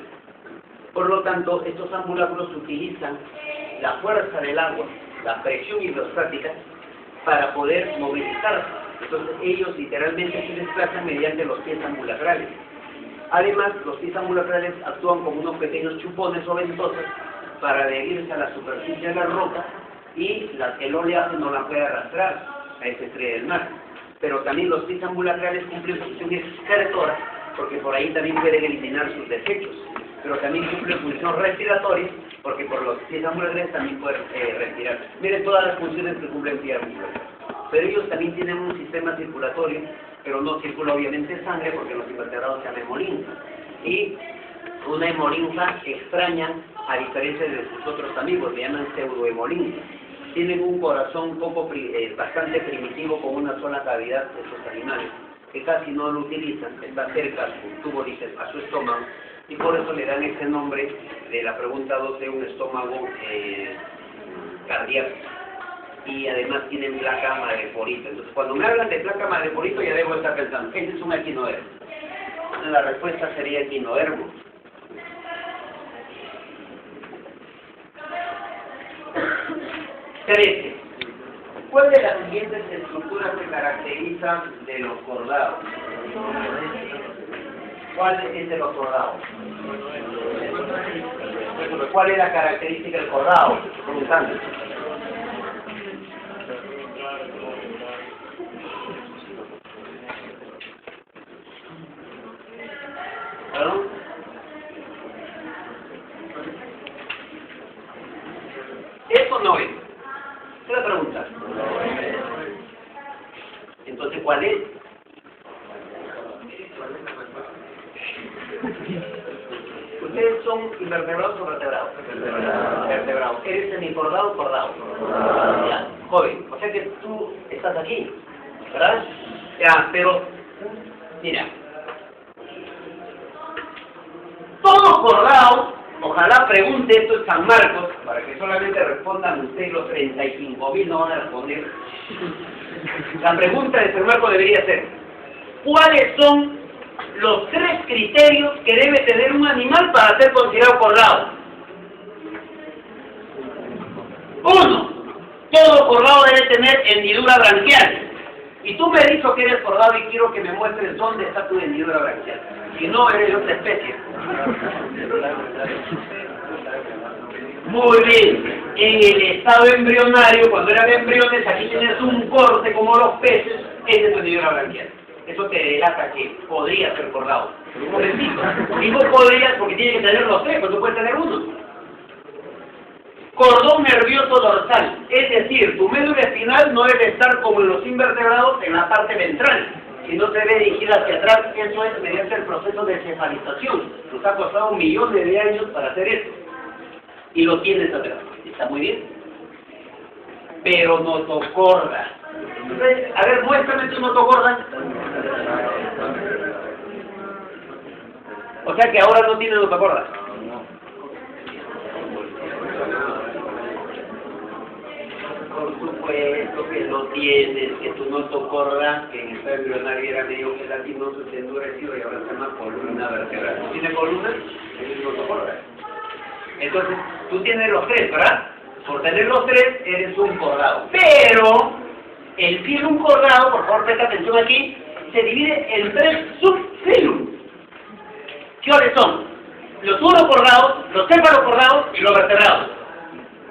Por lo tanto, estos ambulacros utilizan la fuerza del agua, la presión hidrostática, para poder movilizarse. Entonces ellos literalmente se desplazan mediante los pies ambulacrales. Además, los pies ambulacrales actúan como unos pequeños chupones o ventosas para adherirse a la superficie de la roca, y el oleaje no la puede arrastrar a esa estrella del mar. Pero también los pies ambulacrales cumplen función excretora, porque por ahí también pueden eliminar sus desechos. Pero también cumplen función respiratoria, porque por los pies ambulacrales también pueden respirar. Miren todas las funciones que cumplen pies ambulacrales. Pero ellos también tienen un sistema circulatorio, pero no circula obviamente sangre, porque los invertebrados se llaman hemolinfa. Y una hemolinfa extraña, a diferencia de sus otros amigos, le llaman pseudohemolinfa. Tienen un corazón bastante primitivo, con una sola cavidad de esos animales, que casi no lo utilizan, está cerca a su tubo, dice, a su estómago, y por eso le dan ese nombre de la pregunta 12, un estómago cardíaco. Y además tienen placa madreporito. Entonces, cuando me hablan de placa madreporito, ya debo estar pensando, este es un equinodermo. La respuesta sería equinodermo. Trece. ¿Cuál de las siguientes estructuras se caracteriza de los cordados? ¿Cuál es de los cordados? ¿Cuál es la característica del cordado? Preguntando. ¿Perdón? ¿Eso no es? ¿Qué es la pregunta? Entonces, ¿cuál es? ¿Ustedes son invertebrados o vertebrados? Vertebrados. ¿Eres semicordado o cordado? Ya, joven. O sea que tú estás aquí, ¿verdad? Ya, pero, mira. Todo cordado Ojalá pregunte esto en San Marcos, para que solamente respondan ustedes los 35.000, no van a responder. La pregunta de San Marcos debería ser, ¿cuáles son los 3 criterios que debe tener un animal para ser considerado cordado? 1. Todo cordado debe tener hendidura branquial. Y tú me has dicho que eres cordado y quiero que me muestres dónde está tu hendidura branquial. Si no, eres de otra especie. Muy bien. En el estado embrionario, cuando eran embriones, aquí tienes un corte como los peces, ese es tu hendidura branquial. Eso te delata que podría ser cordado. Pero un momentito. Digo podrías porque tiene que tener los 3, pues tú puedes tener uno. Cordón nervioso dorsal, es decir, tu médula espinal no debe estar como en los invertebrados en la parte ventral, sino se debe dirigir hacia atrás. Eso es mediante el proceso de cefalización. Nos ha costado millones de años para hacer esto. Y lo tienes atrás. Está muy bien. Pero notocorda. Entonces, a ver, muéstrame tu notocorda. O sea que ahora no tiene notocorda. Por supuesto que no tienes, que tu notocorda, que en el estado embrionario era medio gelatinoso, se endurecido y ahora se llama columna vertebral. ¿No tiene columna? Es notocorda. Entonces, tú tienes los 3, ¿verdad? Por tener los 3, eres un cordado. Pero, el filum cordado, por favor presta atención aquí, se divide en 3 subfilum. ¿Cuáles son? Los urocordados, los cefalocordados y los vertebrados.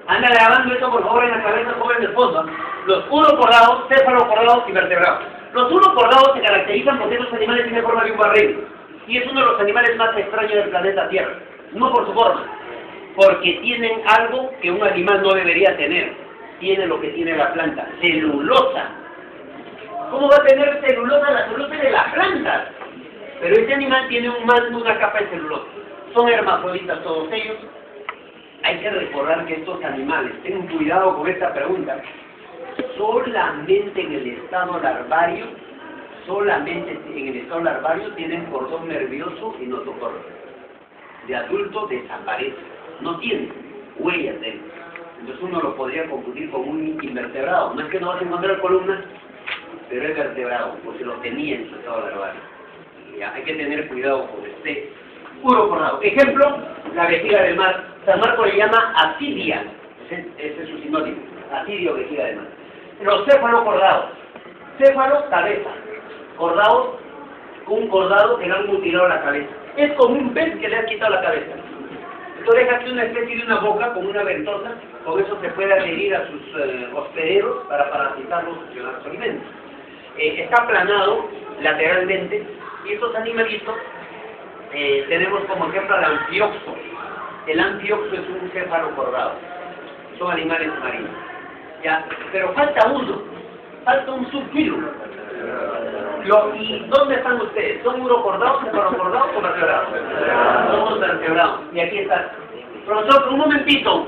Anda grabando esto por favor en la cabeza, joven del fondo. Los urocordados, cefalocordados y vertebrados. Los urocordados se caracterizan porque esos animales tienen forma de un barril. Y es uno de los animales más extraños del planeta Tierra. No por su forma, porque tienen algo que un animal no debería tener. Tiene lo que tiene la planta, celulosa. ¿Cómo va a tener celulosa? La celulosa de la planta. Pero este animal tiene un manto, una capa de celulosa. Son hermafroditas todos ellos. Hay que recordar que estos animales, ten cuidado con esta pregunta, solamente en el estado larvario, tienen cordón nervioso y notocorda. De adulto desaparece, no tiene huellas de él. Entonces uno lo podría confundir con un invertebrado. No es que no vas a encontrar columnas, pero es vertebrado, porque lo tenía en su estado larvario. Ya, hay que tener cuidado con este urocorrado. Ejemplo, la vejiga del mar. San Marcos le llama asidia. Ese es su sinónimo. Asidia o vejiga del mar. Los cefalocordados. Céfalo, cabeza. Cordados, un cordado que le han mutilado la cabeza. Es como un pez que le han quitado la cabeza. Entonces deja aquí una especie de una boca con una ventosa. Con eso se puede adherir a sus hospederos para parasitarlos y succionar sus alimentos. Está aplanado lateralmente. Y estos animalitos tenemos como ejemplo al anfioxo. El anfioxo es un cefalocordado. Son animales marinos. Ya, pero falta uno. Falta un subfilum. ¿Y dónde están ustedes? ¿Son urocordados, cefalocordados o vertebrados? Somos vertebrados. Y aquí está. Profesor, un momentito.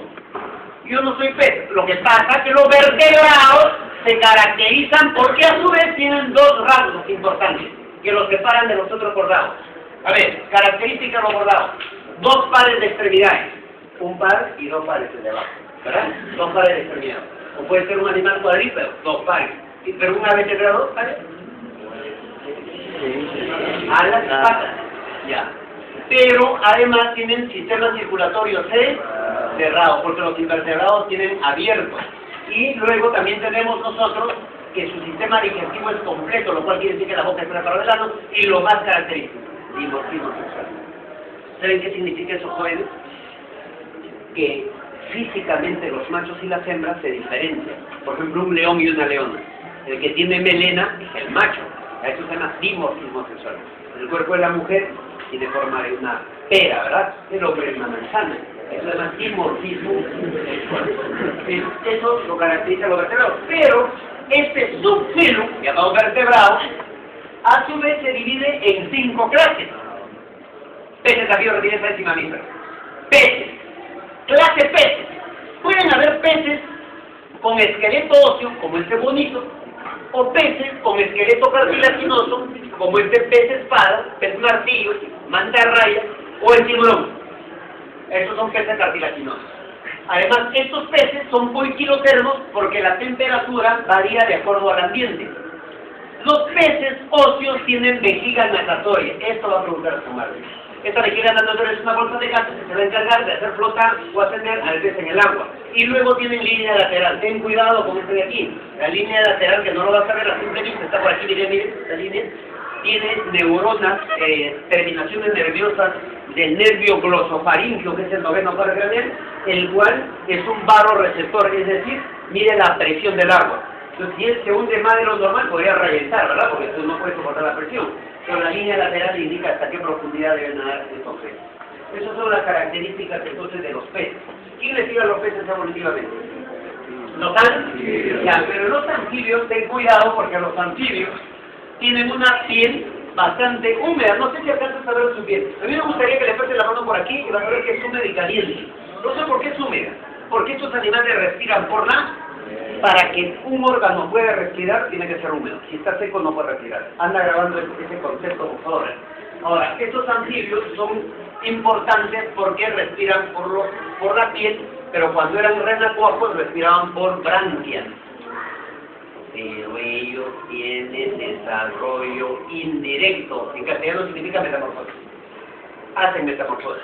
Yo no soy pez. Lo que pasa es que los vertebrados se caracterizan porque a su vez tienen 2 rasgos importantes que los separan de los otros cordados. A ver, características de los cordados. 2 pares de extremidades. Un par y 2 pares de abajo. ¿Verdad? 2 pares de extremidades. O puede ser un animal cuadrípedo, 2 pares. Pero una vez entre 2 pares. Alas y patas. Ya. Pero además tienen sistema circulatorio cerrado, porque los invertebrados tienen abiertos. Y luego también tenemos nosotros que su sistema digestivo es completo, lo cual quiere decir que la boca es para el ano, y lo más característico, dimorfismo sexual. ¿Saben qué significa eso, jóvenes? Que físicamente los machos y las hembras se diferencian. Por ejemplo, un león y una leona. El que tiene melena es el macho. A eso se llama dimorfismo sexual. El cuerpo de la mujer tiene forma de una pera, ¿verdad? El hombre es una manzana. Eso se llama dimorfismo sexual. Eso lo caracteriza a los vertebrados. Pero este subfilum, llamado vertebrado, a su vez se divide en 5 clases. Peces, anfibios, reptiles, y mamíferos. Peces. Clase peces. Pueden haber peces con esqueleto óseo, como este bonito, o peces con esqueleto cartilaginoso, como este pez espada, pez martillo, mantarraya o el tiburón. Estos son peces cartilaginosos. Además, estos peces son poiquilotermos porque la temperatura varía de acuerdo al ambiente. Los peces óseos tienen vejiga natatoria. Esto va a preguntar a su madre. Esta vejiga natatoria es una bolsa de gases que se va a encargar de hacer flotar o ascender al pez en el agua. Y luego tienen línea lateral. Ten cuidado con este de aquí. La línea lateral, que no lo vas a ver a simple vista, está por aquí, miren, esta línea. Tiene neuronas, terminaciones nerviosas del nervio glosofaringeo, que es el noveno par craneal, el cual es un baroreceptor, es decir, mide la presión del agua. Entonces, si él se hunde más de lo normal, podría reventar, ¿verdad? Porque tú no puedes soportar la presión. Pero la línea lateral indica hasta qué profundidad deben nadar estos peces. Esas son las características entonces de los peces. ¿Quién les sigue a los peces evolutivamente? ¿Los anfibios? Ya, pero los anfibios, ten cuidado porque los anfibios tienen una piel bastante húmeda. No sé si alcanzas a ver su piel. A mí me gustaría que le pase la mano por aquí y van a ver que es húmeda y caliente. No sé por qué es húmeda. Porque estos animales respiran por la... Para que un órgano pueda respirar, tiene que ser húmedo. Si está seco, no puede respirar. Anda grabando ese concepto, por favor. Ahora, estos anfibios son importantes porque respiran por la piel, pero cuando eran renacuajos respiraban por branquias. Pero ellos tienen desarrollo indirecto. En castellano significa metamorfosis. Hacen metamorfosis.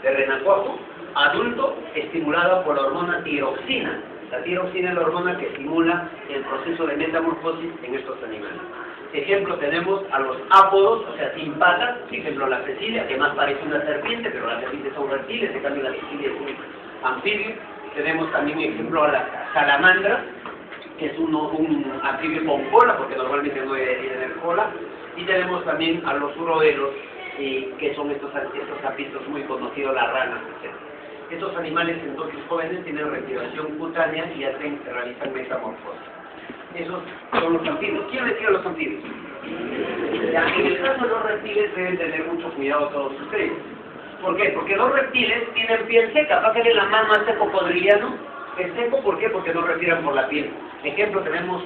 De renacuajo, adulto, estimulado por la hormona tiroxina. La tiroxina es la hormona que estimula el proceso de metamorfosis en estos animales. Ejemplo, tenemos a los ápodos, o sea, sin patas. Ejemplo, la cecilia, que más parece una serpiente, pero las serpientes son reptiles, en cambio la cecilia es un anfibio. Tenemos también, ejemplo, a la salamandra, que es un anfibio con cola, porque normalmente no debería tener cola. Y tenemos también a los uroderos, que son estos sapitos muy conocidos, las ranas, etc. Estos animales entonces jóvenes tienen respiración cutánea y realizan metamorfosis. Esos son los anfibios. ¿Quién les sigue a los anfibios? Ya, en el caso de los reptiles deben tener mucho cuidado todos ustedes. ¿Por qué? Porque los reptiles tienen piel seca. Pásenle la mano a este cocodriliano. Es seco, ¿por qué? Porque no respiran por la piel. Ejemplo, tenemos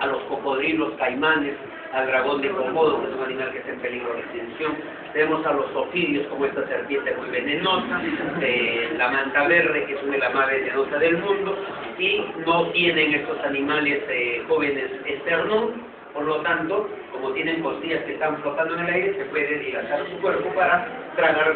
a los cocodrilos, caimanes, al dragón de Komodo, que es un animal que está en peligro de extinción. Tenemos a los ofidios, como esta serpiente muy venenosa, la manta verde, que es una de las más venenosas del mundo, y no tienen estos animales jóvenes esternón. Por lo tanto, como tienen costillas que están flotando en el aire, se puede dilatar su cuerpo para tragar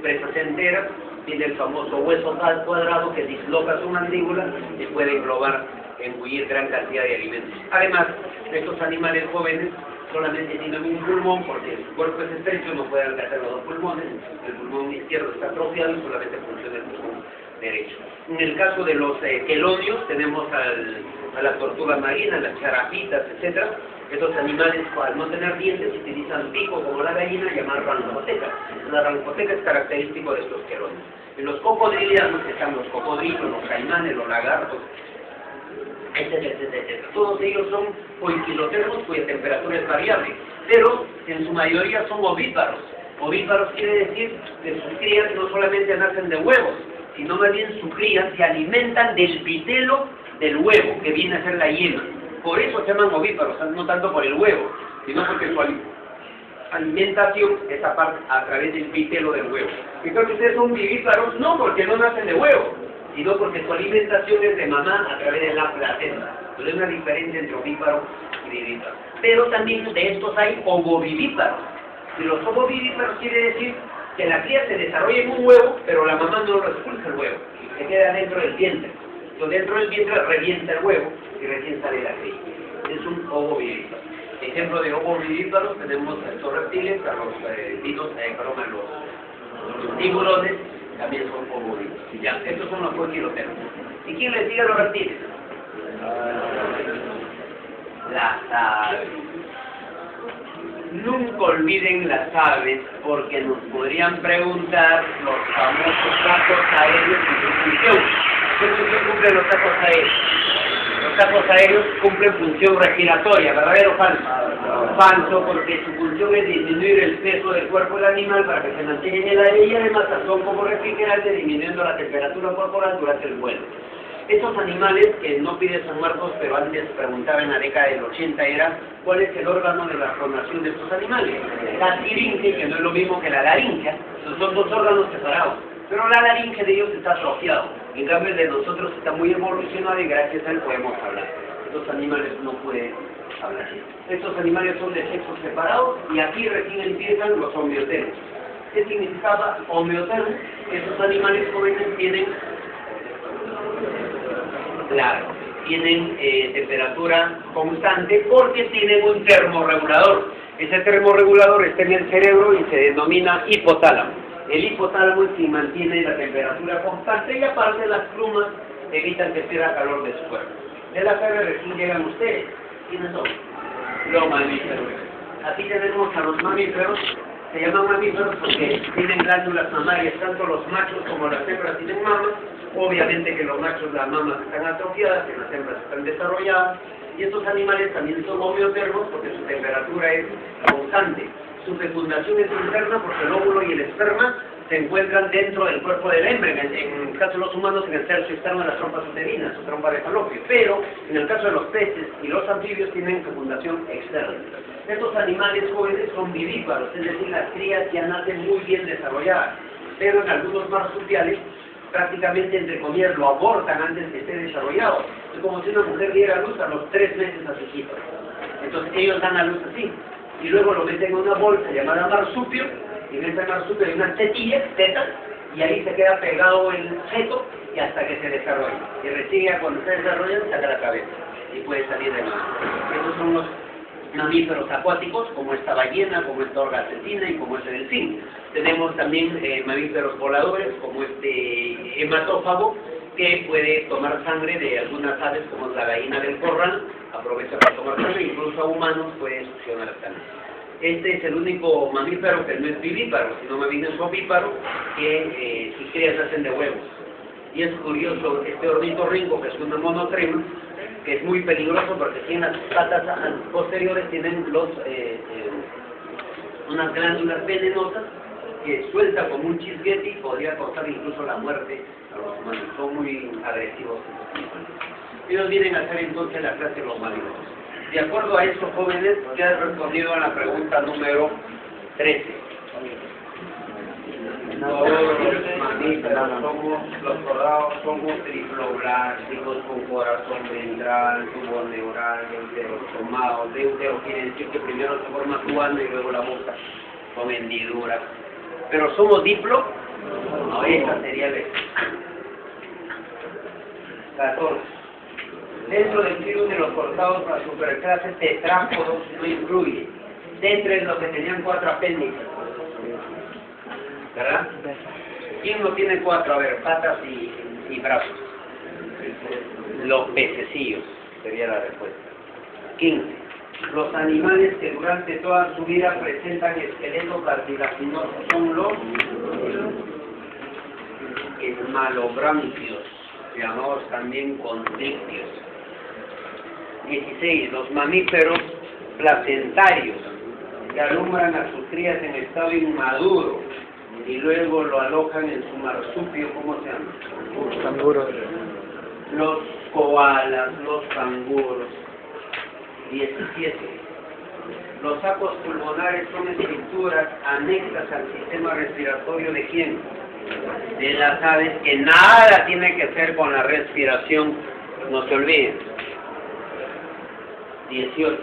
presas enteras. Tiene el famoso hueso cuadrado que disloca su mandíbula y puede englobar, engullir gran cantidad de alimentos. Además, estos animales jóvenes solamente tienen un pulmón porque su cuerpo es estrecho, no pueden alcanzar los dos pulmones. El pulmón izquierdo está atrofiado y solamente funciona el pulmón derecho. En el caso de los quelonios, tenemos a las tortugas marinas, las charapitas, etc. Estos animales, al no tener dientes, utilizan pico como la gallina, llamar rancoteca. La rancoteca es característico de estos quelonios. En los cocodrilianos están los cocodrilos, los caimanes, los lagartos, etcétera, etcétera, etcétera. Todos ellos son poiquilotermos cuya temperatura es variable, pero en su mayoría son ovíparos. Ovíparos quiere decir que sus crías no solamente nacen de huevos, sino más bien sus crías se alimentan del vitelo del huevo, que viene a ser la yema. Por eso se llaman ovíparos, no tanto por el huevo, sino porque su alimentación es a través del vitelo del huevo. Y creo que ustedes son vivíparos, no porque no nacen de huevo, sino porque su alimentación es de mamá a través de la placenta. Entonces hay una diferencia entre ovíparo y vivíparo. Pero también de estos hay ovovivíparos. Y los ovovivíparos quiere decir que la cría se desarrolla en un huevo, pero la mamá no lo expulsa el huevo, se queda dentro del vientre. Entonces dentro del vientre revienta el huevo y recién sale la cría. Es un ovovivíparo. Ejemplo de ovovivíparos tenemos a estos reptiles, a los dinos, a los tiburones, también son ovovivíparos. Ya, estos son los poiquilotermos. ¿Y quién les sigue a los reptiles? Las aves. Nunca olviden las aves, porque nos podrían preguntar los famosos sacos aéreos y su función. ¿Qué función cumplen los sacos aéreos? Los sacos aéreos cumplen función respiratoria, ¿verdadero o falso? Falso, porque su función es disminuir el peso del cuerpo del animal para que se mantenga en el aire y además actúan como refrigerantes, disminuyendo la temperatura corporal durante el vuelo. Estos animales, que no piden San Marcos, pero antes preguntaba en la década del 80, era ¿cuál es el órgano de la fonación de estos animales? La siringe, que no es lo mismo que la laringe, Son dos órganos separados, pero la laringe de ellos está atrofiado. En cambio el de nosotros está muy evolucionado y gracias a él podemos hablar. Estos animales no pueden hablar. Estos animales son de sexos separados y aquí recién empiezan los homeoteros. ¿Qué significaba homeotero? Esos animales jóvenes tienen, claro, tienen temperatura constante porque tienen un termorregulador. Ese termorregulador está en el cerebro y se denomina hipotálamo. El hipotálamo es quien mantiene la temperatura constante y aparte las plumas evitan que pierda calor de su cuerpo. De la tarde recién llegan ustedes. ¿Quiénes son? Los mamíferos. Aquí tenemos a los mamíferos. Se llaman mamíferos porque tienen glándulas mamarias, tanto los machos como las hembras tienen mamas. Obviamente que los machos, las mamas están atrofiadas, que las hembras están desarrolladas. Y estos animales también son homeotermos porque su temperatura es constante. Su fecundación es interna porque el óvulo y el esperma se encuentran dentro del cuerpo de la hembra. En el caso de los humanos, en el tercio externo de las trompas uterinas, su trompa de falopio. Pero en el caso de los peces y los anfibios tienen fecundación externa. Estos animales jóvenes son vivíparos, es decir, las crías ya nacen muy bien desarrolladas. Pero en algunos marsupiales, prácticamente, entre comillas, lo abortan antes de esté desarrollado. Es como si una mujer diera a luz a los 3 meses a sus hijos. Entonces ellos dan a luz así. Y luego lo meten en una bolsa llamada marsupio, y en ese marsupio hay unas tetas, y ahí se queda pegado el feto y hasta que se desarrolla. Y recién ya cuando se desarrolla, saca la cabeza y puede salir de nuevo. Esos son los mamíferos acuáticos, como esta ballena, como esta orga asesina y como este delfín. Tenemos también mamíferos voladores, como este hematófago, que puede tomar sangre de algunas aves, como la gallina del corral, aprovecha para tomar sangre, incluso a humanos puede succionar sangre. Este es el único mamífero que no es vivíparo, sino más bien es ovíparo, que sus crías hacen de huevos. Y es curioso, este ornitorrinco, que es una monotrema, que es muy peligroso porque tiene las patas posteriores, tienen unas glándulas venenosas que suelta como un chisguete y podría causar incluso la muerte a los humanos. Son muy agresivos estos animales. Ellos vienen a hacer entonces la clase de los mamíferos. De acuerdo a eso, jóvenes, ya he respondido a la pregunta número 13. Todos los mamíferos somos, los soldados somos triploblásticos con corazón ventral, tubo neural, deuterostomado. Deutero quiere decir que primero se forma tu ano y luego la boca con hendiduras. Pero somos diplo, no, esa sería la 14. Dentro del virus de los cortados, la superclase tetrápodos no incluye. Dentro de los que tenían 4 apéndices. ¿Verdad? ¿Quién no tiene 4? A ver, patas y brazos. Los pececillos, sería la respuesta. 15. Los animales que durante toda su vida presentan esqueleto cartilaginoso son los esmalobranquios, llamados también condictios. 16. Los mamíferos placentarios que alumbran a sus crías en estado inmaduro y luego lo alojan en su marsupio, ¿cómo se llama? Canguros. Los koalas, los canguros. 17. Los sacos pulmonares son estructuras anexas al sistema respiratorio ¿de quién? De las aves, que nada tiene que ver con la respiración, no se olviden. 18.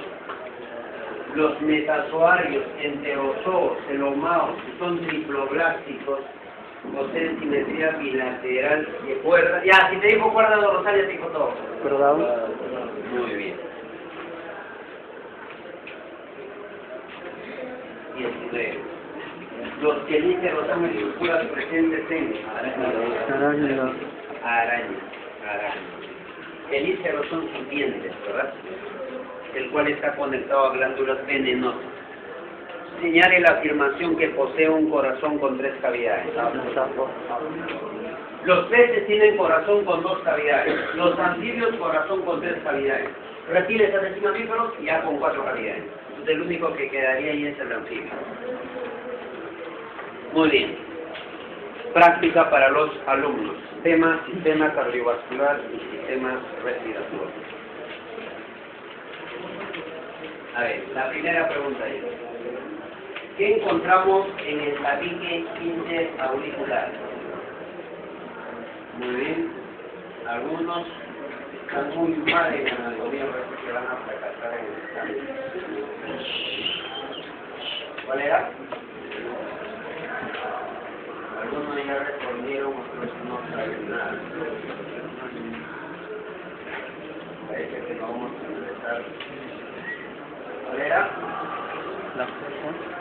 Los metazoarios, enterozoos, celomaos, que son triploblásticos, poseen simetría bilateral de cuerda. Ya, si te digo cuerda dorsal, ya te digo todo. ¿Verdad? Muy bien. 19. Los quelíceros son estructuras presentes en Araña. arañas. Quelíceros son sus dientes, ¿verdad? El cual está conectado a glándulas venenosas. Señale la afirmación que posee un corazón con 3 cavidades. Los peces tienen corazón con 2 cavidades. Los anfibios corazón con 3 cavidades. Reptiles, aves y mamíferos ya con 4 cavidades. Entonces el único que quedaría ahí es el anfibio. Muy bien. Práctica para los alumnos. Tema, sistema cardiovascular y sistemas respiratorios. A ver, la primera pregunta es: ¿Qué encontramos en el tabique interauricular? Muy bien. Algunos están muy mal en anatomía, parece que van a fracasar en el examen. ¿Cuál era? Algunos ya respondieron, otros no saben nada. Parece que no vamos a empezar. ¿Cuál era? La fosa.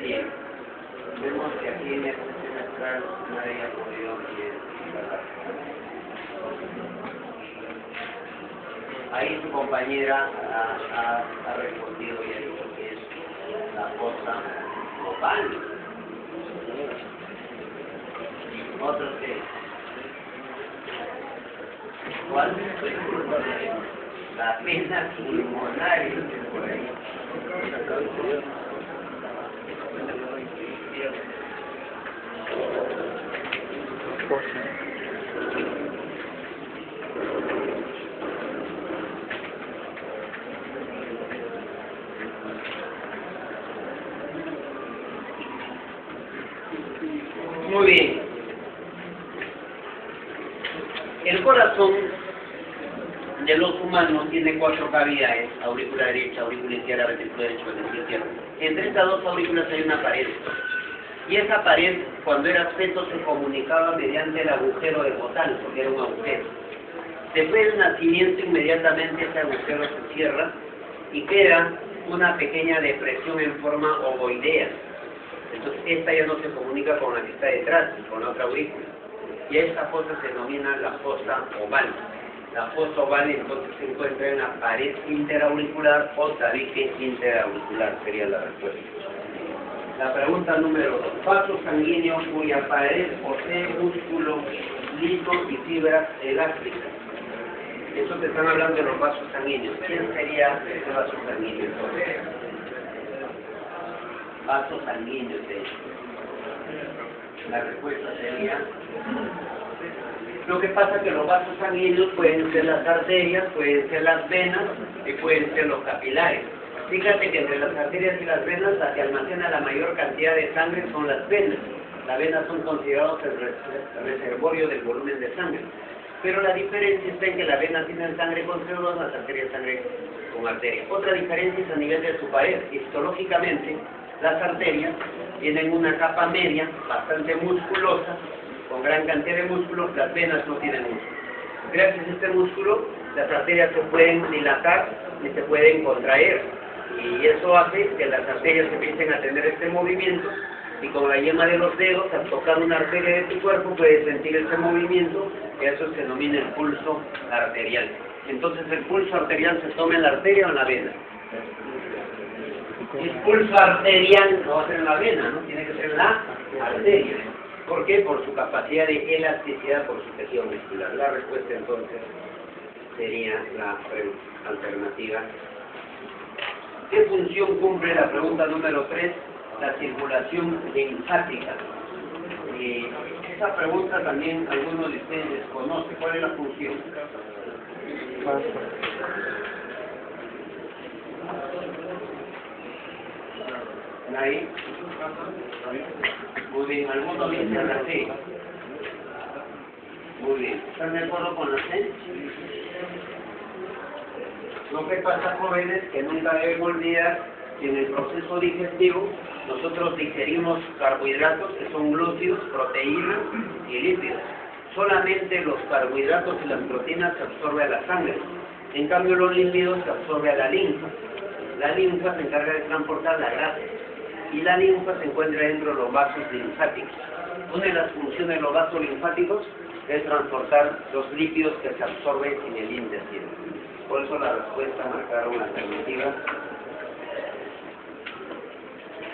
Bien. Vemos que aquí en este semestral nadie ha podido identificar. Ahí su compañera ha respondido y ha dicho que es la fosa oval. Otros que... ¿Cuál? La vena pulmonar, por ahí. Fosa. Muy bien. El corazón de los humanos tiene 4 cavidades: aurícula derecha, aurícula izquierda, ventrículo derecho, ventrículo izquierdo. Entre estas 2 aurículas hay una pared. Y esa pared, cuando era feto, se comunicaba mediante el agujero de Botán, porque era un agujero. Después del nacimiento, inmediatamente ese agujero se cierra y queda una pequeña depresión en forma ovoidea. Entonces esta ya no se comunica con la que está detrás, con la otra aurícula. Y a esta fosa se denomina la fosa oval. La fosa oval entonces se encuentra en la pared interauricular o tabique interauricular, sería la respuesta. La pregunta número 2. Vaso sanguíneo cuya pared posee músculo, liso y fibras elásticas. Eso te están hablando de los vasos sanguíneos. ¿Quién sería ese vaso sanguíneo entonces? Vasos sanguíneos, la respuesta sería... Lo que pasa es que los vasos sanguíneos pueden ser las arterias, pueden ser las venas y pueden ser los capilares. Fíjate que entre las arterias y las venas la que almacena la mayor cantidad de sangre son las venas. Las venas son considerados el reservorio del volumen de sangre. Pero la diferencia está en que las venas tienen sangre con CO2, las arterias sangre con arterias. Otra diferencia es a nivel de su pared. Histológicamente, las arterias tienen una capa media bastante musculosa, con gran cantidad de músculos. Las venas no tienen músculo. Gracias a este músculo, las arterias se pueden dilatar y se pueden contraer. Y eso hace que las arterias empiecen a tener este movimiento, y con la yema de los dedos, al tocar una arteria de tu cuerpo, puedes sentir ese movimiento, y eso se denomina el pulso arterial. Entonces, ¿el pulso arterial se toma en la arteria o en la vena? El pulso arterial no va a ser en la vena, ¿no? Tiene que ser en la arteria. ¿Por qué? Por su capacidad de elasticidad, por su tejido muscular. La respuesta entonces sería la alternativa. ¿Qué función cumple la pregunta número 3? La circulación linfática. Esa pregunta también algunos de ustedes desconoce. ¿Cuál es la función? ¿Ahí? Muy bien, ¿alguno dice la C? Muy bien, ¿están de acuerdo con la C? Lo que pasa, jóvenes, que nunca deben olvidar que en el proceso digestivo nosotros digerimos carbohidratos, que son glúcidos, proteínas y lípidos. Solamente los carbohidratos y las proteínas se absorben a la sangre. En cambio, los lípidos se absorben a la linfa. La linfa se encarga de transportar la grasa. Y la linfa se encuentra dentro de los vasos linfáticos. Una de las funciones de los vasos linfáticos es transportar los lípidos que se absorben en el intestino. Por eso la respuesta marcaron la alternativa.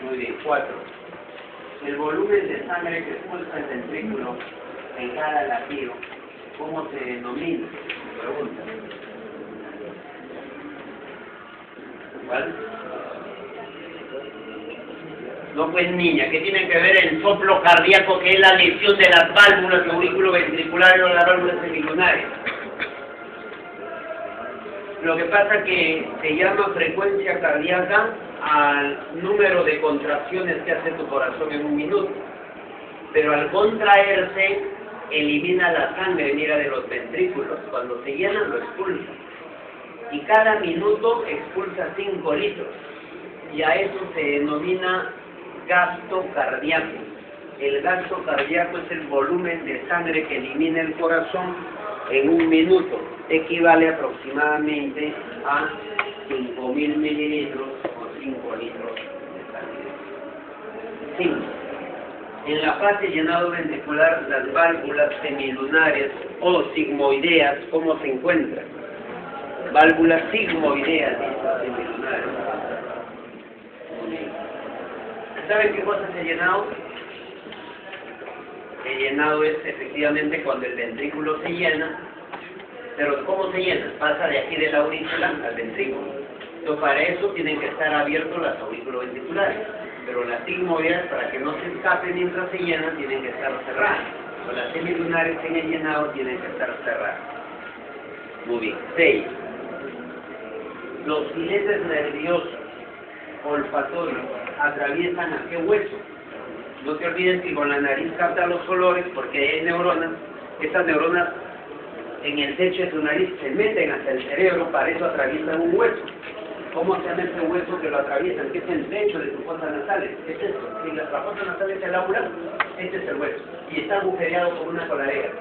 Muy bien, 4. El volumen de sangre que expulsa el ventrículo en cada latido, ¿cómo se denomina? Pregunta. ¿Cuál? No, pues niña, que tiene que ver el soplo cardíaco, que es la lesión de las válvulas auriculoventriculares o las válvulas semilunares. Lo que pasa que se llama frecuencia cardíaca al número de contracciones que hace tu corazón en un minuto. Pero al contraerse, elimina la sangre, mira, de los ventrículos. Cuando se llenan, lo expulsa. Y cada minuto expulsa 5 litros. Y a eso se denomina gasto cardíaco. El gasto cardíaco es el volumen de sangre que elimina el corazón en un minuto. Equivale aproximadamente a 5.000 mililitros o 5 litros de sangre. 5. En la fase llenado ventricular, las válvulas semilunares o sigmoideas, ¿cómo se encuentran? Válvulas sigmoideas, semilunares. ¿Saben qué cosa es el llenado? El llenado es efectivamente cuando el ventrículo se llena, pero ¿cómo se llena? Pasa de aquí de la aurícula al ventrículo. Entonces para eso tienen que estar abiertos las aurículos ventriculares, pero las sigmoideas, para que no se escape mientras se llenan, tienen que estar cerradas. O las semilunares en el llenado tienen que estar cerradas. Muy bien. 6. Los filetes nerviosos olfatorios atraviesan ¿a qué hueso? No te olvides que con la nariz capta los olores porque hay neuronas. Esas neuronas en el techo de tu nariz se meten hasta el cerebro, para eso atraviesan un hueso. ¿Cómo se llama ese hueso que lo atraviesan? ¿Qué es el techo de tus fosas nasales? ¿Qué es esto? Si la fosa nasal es el aura, este es el hueso. Y está agujereado por una coladera.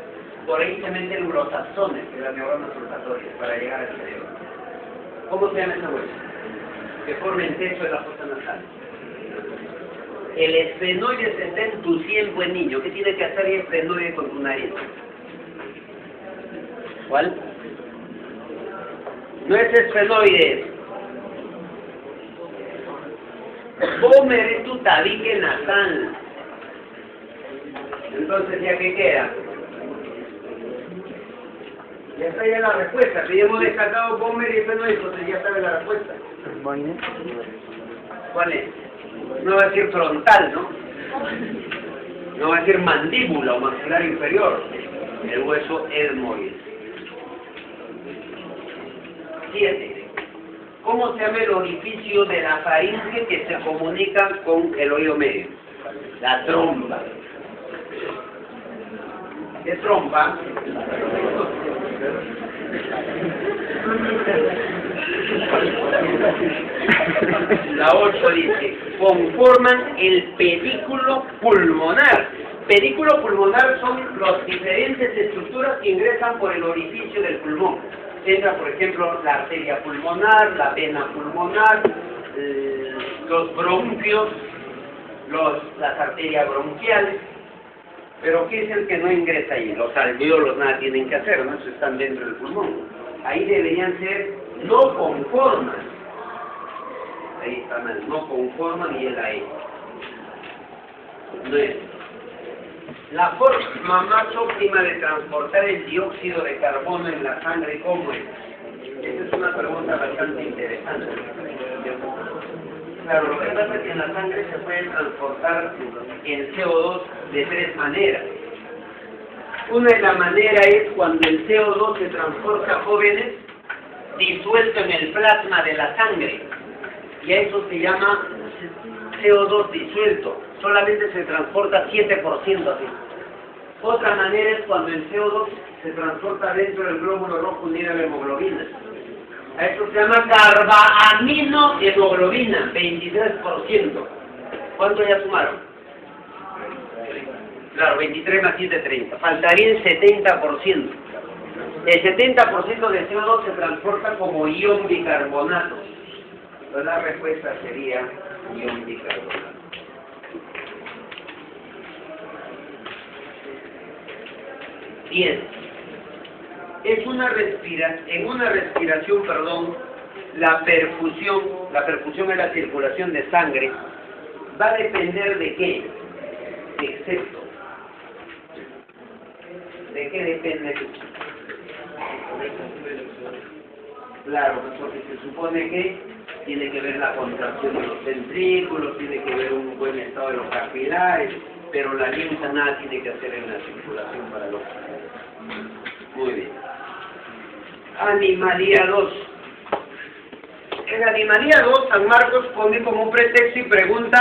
Por ahí se meten los axones de las neuronas olfatorias para llegar al cerebro. ¿Cómo se llama ese hueso? Que forma el techo de la fosa nasal. El esfenoides está en tu sien, buen niño. ¿Qué tiene que hacer el esfenoides con tu nariz? ¿Cuál? No es esfenoides. Pómer es tu tabique nasal. Entonces, ¿ya qué queda? Ya está ya la respuesta. Si hemos descartado Pómer y esfenoides, entonces ya sabe la respuesta. ¿Cuál es? No va a decir frontal, ¿no? No va a decir mandíbula o maxilar inferior. El hueso etmoides. 7. ¿Cómo se llama el orificio de la faringe que se comunica con el oído medio? La trompa. ¿Qué trompa? La 8 dice, conforman el pedículo pulmonar. Pedículo pulmonar son las diferentes estructuras que ingresan por el orificio del pulmón. Entra, por ejemplo, la arteria pulmonar, la vena pulmonar, los bronquios, las arterias bronquiales. Pero ¿qué es el que no ingresa ahí? Los alveolos nada tienen que hacer, ¿no? Eso están dentro del pulmón. Ahí deberían ser no conforman. Ahí está mal, no conforman y es la E. No es. La forma más óptima de transportar el dióxido de carbono en la sangre, ¿cómo es? Esa es una pregunta bastante interesante. Claro, lo que pasa es que en la sangre se puede transportar el CO2 de 3 maneras. Una de las maneras es cuando el CO2 se transporta, jóvenes, disuelto en el plasma de la sangre. Y a eso se llama CO2 disuelto. Solamente se transporta 7% así. Otra manera es cuando el CO2 se transporta dentro del glóbulo rojo unido a la hemoglobina. A eso se llama carbaaminohemoglobina, 23%. ¿Cuánto ya sumaron? Claro, 23 más 7, 30. Faltaría el 70%. El 70% de CO2 se transporta como ion bicarbonato. Entonces la respuesta sería ion bicarbonato. Bien. En una respiración, la perfusión es la circulación de sangre, va a depender de qué, excepto. ¿De qué depende? Claro, porque se supone que tiene que ver la contracción de los ventrículos, tiene que ver un buen estado de los capilares, pero la linfa nada tiene que hacer en la circulación para los. Muy bien. Animalía 2. En Animalía 2, San Marcos pone como un pretexto y pregunta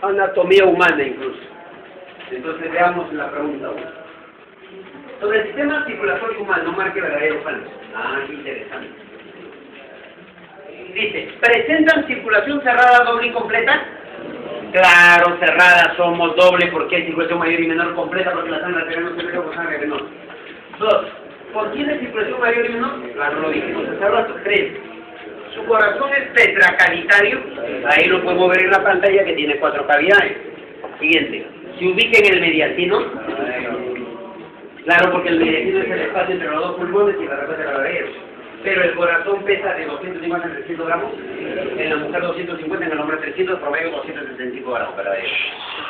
anatomía humana incluso. Entonces veamos la pregunta 1. Sobre el sistema circulatorio humano, marque verdadero o falso. Ah, qué interesante. Dice, ¿presentan circulación cerrada, doble y completa? Claro, cerrada somos doble porque hay circulación mayor y menor completa porque la sangre arterial no se mezcla con sangre menor. 2. ¿Contiene circulación mayor y menor? Claro, lo dijimos hace rato. 3. Su corazón es tetracalitario. Ahí lo podemos ver en la pantalla que tiene 4 cavidades. Siguiente. ¿Se ubica en el mediastino? Claro, porque el mediastino es el espacio entre los dos pulmones y la respuesta de la barrera. Pero el corazón pesa de 250 a 300 gramos, en la mujer 250, en el hombre 300, promedio 275 gramos para ver.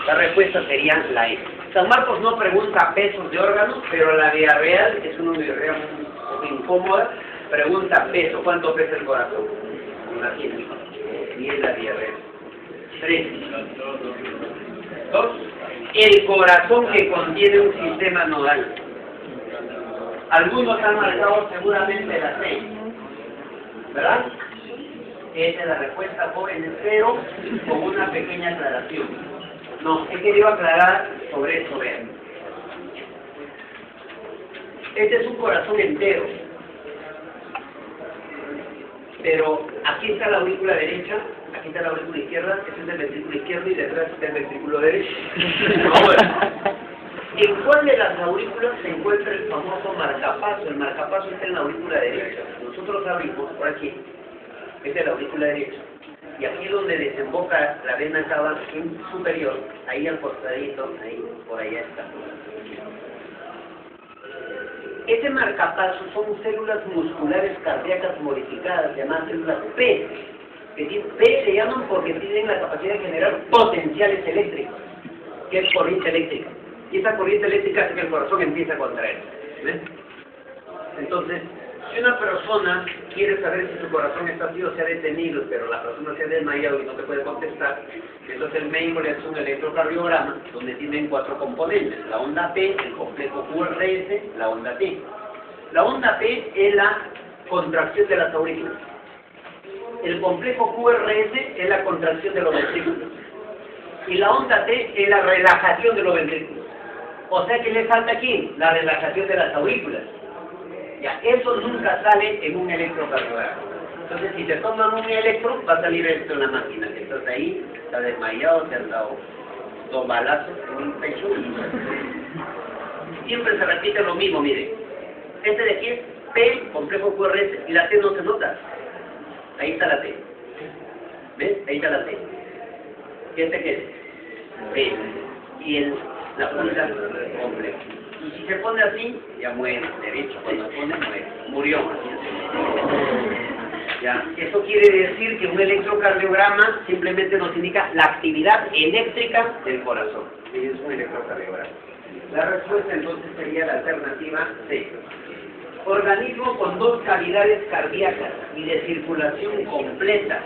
La respuesta sería la E. San Marcos no pregunta pesos de órganos, pero la diarrea, que es una diarrea un poco incómoda, pregunta peso. ¿Cuánto pesa el corazón? Una 100. Y es la diarrea. 3. 2. El corazón que contiene un sistema nodal. Algunos han marcado seguramente la 6, ¿verdad? Esa es la respuesta, jóvenes, pero con una pequeña aclaración. No, he querido aclarar sobre eso, vean. Este es un corazón entero. Pero aquí está la aurícula derecha, aquí está la aurícula izquierda, este es el ventrículo izquierdo y detrás está el ventrículo derecho. Ahora, ¿en cuál de las aurículas se encuentra el famoso marcapaso? El marcapaso está en la aurícula derecha. Nosotros abrimos por aquí, esta es la aurícula derecha. Y aquí donde desemboca la vena cava superior, ahí al costadito, ahí, por allá está. Ese marcapaso son células musculares cardíacas modificadas, llamadas células P. P se llaman porque tienen la capacidad de generar potenciales eléctricos, que es corriente eléctrica. Y esa corriente eléctrica hace que el corazón empiece a contraer. ¿Ves? Entonces, si una persona quiere saber si su corazón está así o se ha detenido, pero la persona se ha desmayado y no te puede contestar, entonces el médico le hace un electrocardiograma donde tienen 4 componentes: la onda P, el complejo QRS, la onda T. La onda P es la contracción de las aurículas. El complejo QRS es la contracción de los ventrículos. Y la onda T es la relajación de los ventrículos. O sea que le falta aquí la relajación de las aurículas. Ya, eso nunca sale en un electrocardiograma. Entonces, si te toman un electro, va a salir esto en la máquina. Que estás ahí, está desmayado, te han dado 2 balazos en un pecho. Siempre se repite lo mismo, mire. Este de aquí es P, complejo QRS, y la T no se nota. Ahí está la T. ¿Ves? Ahí está la T. ¿Y este qué es? P. Y la punta compleja. Y si se pone así, ya muere, derecho. Cuando se pone, muere. Murió. Ya. Eso quiere decir que un electrocardiograma simplemente nos indica la actividad eléctrica del corazón. Y es un electrocardiograma. La respuesta entonces sería la alternativa C. Organismo con 2 cavidades cardíacas y de circulación completa.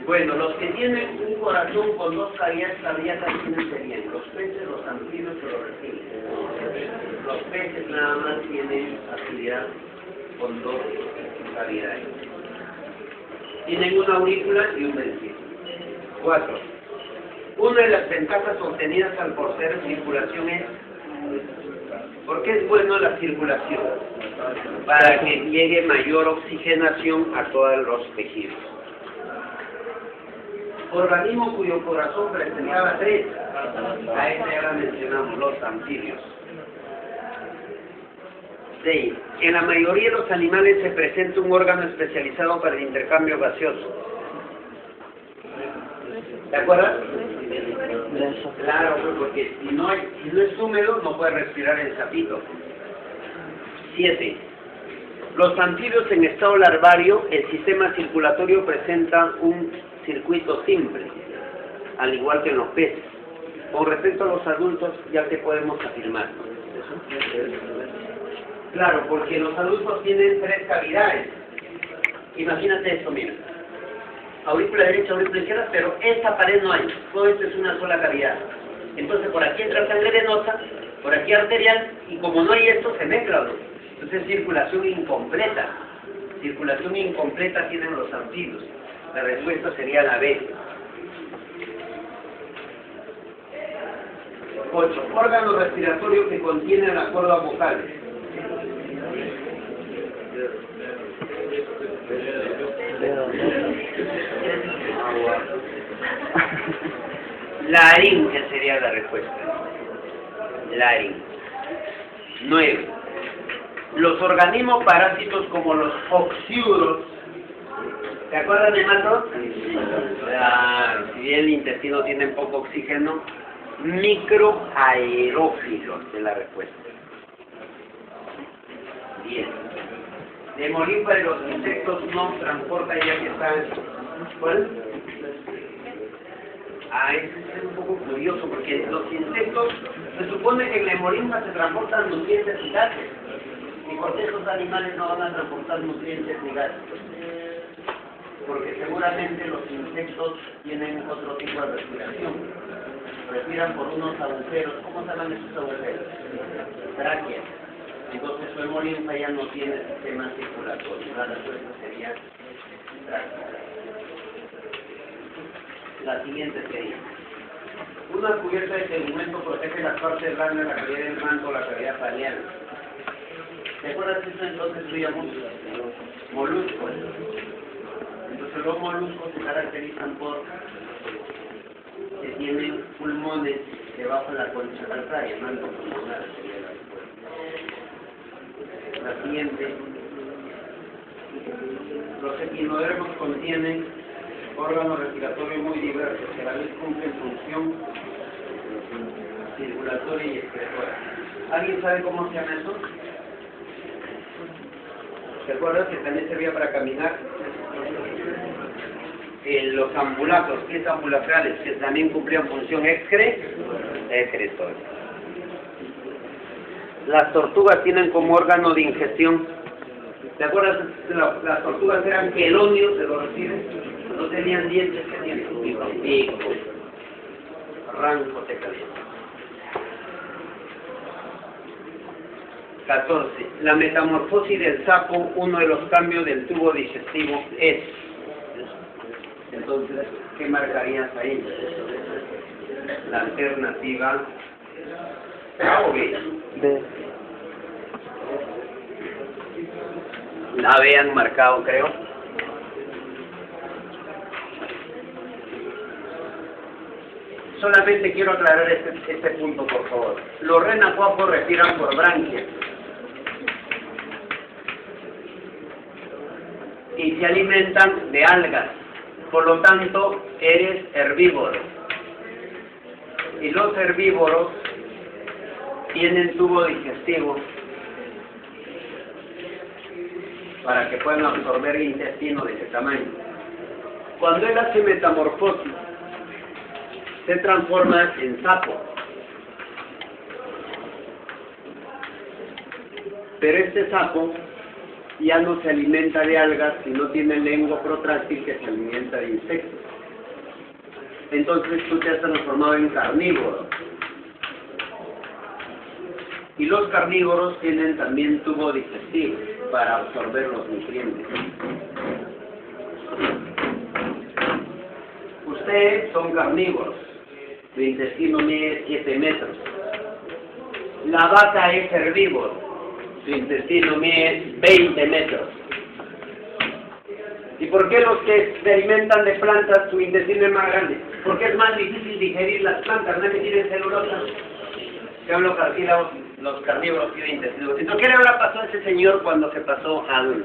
Bueno, los que tienen un corazón con 2 cavidades cardíacas, ¿quiénes serían? Los peces, los anfibios o los reptiles. Los peces nada más tienen actividad con 2 cavidades. Tienen una aurícula y un ventrículo. 4. Una de las ventajas obtenidas al porcel circulación es: ¿por qué es bueno la circulación? Para que llegue mayor oxigenación a todos los tejidos. Organismo cuyo corazón presentaba 3. A este ya mencionamos, los anfibios. 6. En la mayoría de los animales se presenta un órgano especializado para el intercambio gaseoso. ¿De acuerdo? Claro, porque si no es húmedo, no puede respirar el sapito. 7. Los anfibios en estado larvario, el sistema circulatorio presenta un circuito simple, al igual que en los peces. Con respecto a los adultos, ya que podemos afirmar. Claro, porque los adultos tienen 3 cavidades. Imagínate esto, mira. Aurícula derecha, aurícula izquierda, pero esta pared no hay. Todo esto es una sola cavidad. Entonces por aquí entra sangre venosa, por aquí arterial, y como no hay esto, se mezcla, ¿no? Entonces circulación incompleta. Circulación incompleta tienen los anfibios. La respuesta sería la B. 8. Órgano respiratorio que contiene las cuerdas vocales. Laringe sería la respuesta. Laringe. 9. Los organismos parásitos como los oxiuros. ¿Se acuerdan de Mato? Claro, si bien el intestino tiene poco oxígeno, microaerófilos es la respuesta. 10. De Hemolinfa de los insectos no transporta ya que está. ¿Cuál? Ese es un poco curioso porque los insectos, se supone que en la hemolinfa se transportan nutrientes y gases. Y por qué esos animales no van a transportar nutrientes ni gases. Porque seguramente los insectos tienen otro tipo de respiración. Respiran por unos agujeros. ¿Cómo se llaman esos agujeros? Tráqueas. Entonces su hemolinfa ya no tiene sistema circulatorio. La respuesta sería tráquea. La siguiente sería: una cubierta de tegumento protege las partes blandas, la cavidad del manto, la cavidad pareal. ¿Te acuerdas de eso? Entonces lo llamamos moluscos. Entonces los moluscos se caracterizan por que tienen pulmones debajo de la concha calcárea, manto pulmonar sería la respuesta. La siguiente: los equinodermos contienen órganos respiratorios muy diversos que a la vez cumplen función circulatoria y excretora. ¿Alguien sabe cómo se llama eso? ¿Se acuerdan que también servía para caminar? Los ambulacros, pies ambulacrales, que también cumplían función excretora. Las tortugas tienen como órgano de ingestión. ¿Te acuerdas? Las tortugas eran quelonios de los reptiles. No tenían dientes, que tenían pico, rango de calidad. 14. La metamorfosis del sapo, uno de los cambios del tubo digestivo es. Entonces, ¿qué marcarías ahí? La alternativa A o B. B. La B han marcado, creo. Solamente quiero aclarar este punto, por favor. Los renacuajos respiran por branquias y se alimentan de algas. Por lo tanto, eres herbívoro. Y los herbívoros tienen tubo digestivo para que puedan absorber el intestino de ese tamaño. Cuando él hace metamorfosis, se transforma en sapo. Pero este sapo ya no se alimenta de algas, sino tiene lengua protráctil que se alimenta de insectos. Entonces tú te has transformado en carnívoro. Y los carnívoros tienen también tubo digestivo para absorber los nutrientes. Ustedes son carnívoros. Su intestino mide 7 metros. La vaca es herbívoro. Su intestino mide 20 metros. ¿Y por qué los que se alimentan de plantas su intestino es más grande? Porque es más difícil digerir las plantas, no es que tienen celulosa. Yo hablo cartílagos, los carnívoros tienen intestino. Entonces, ¿qué le habrá pasado a ese señor cuando se pasó al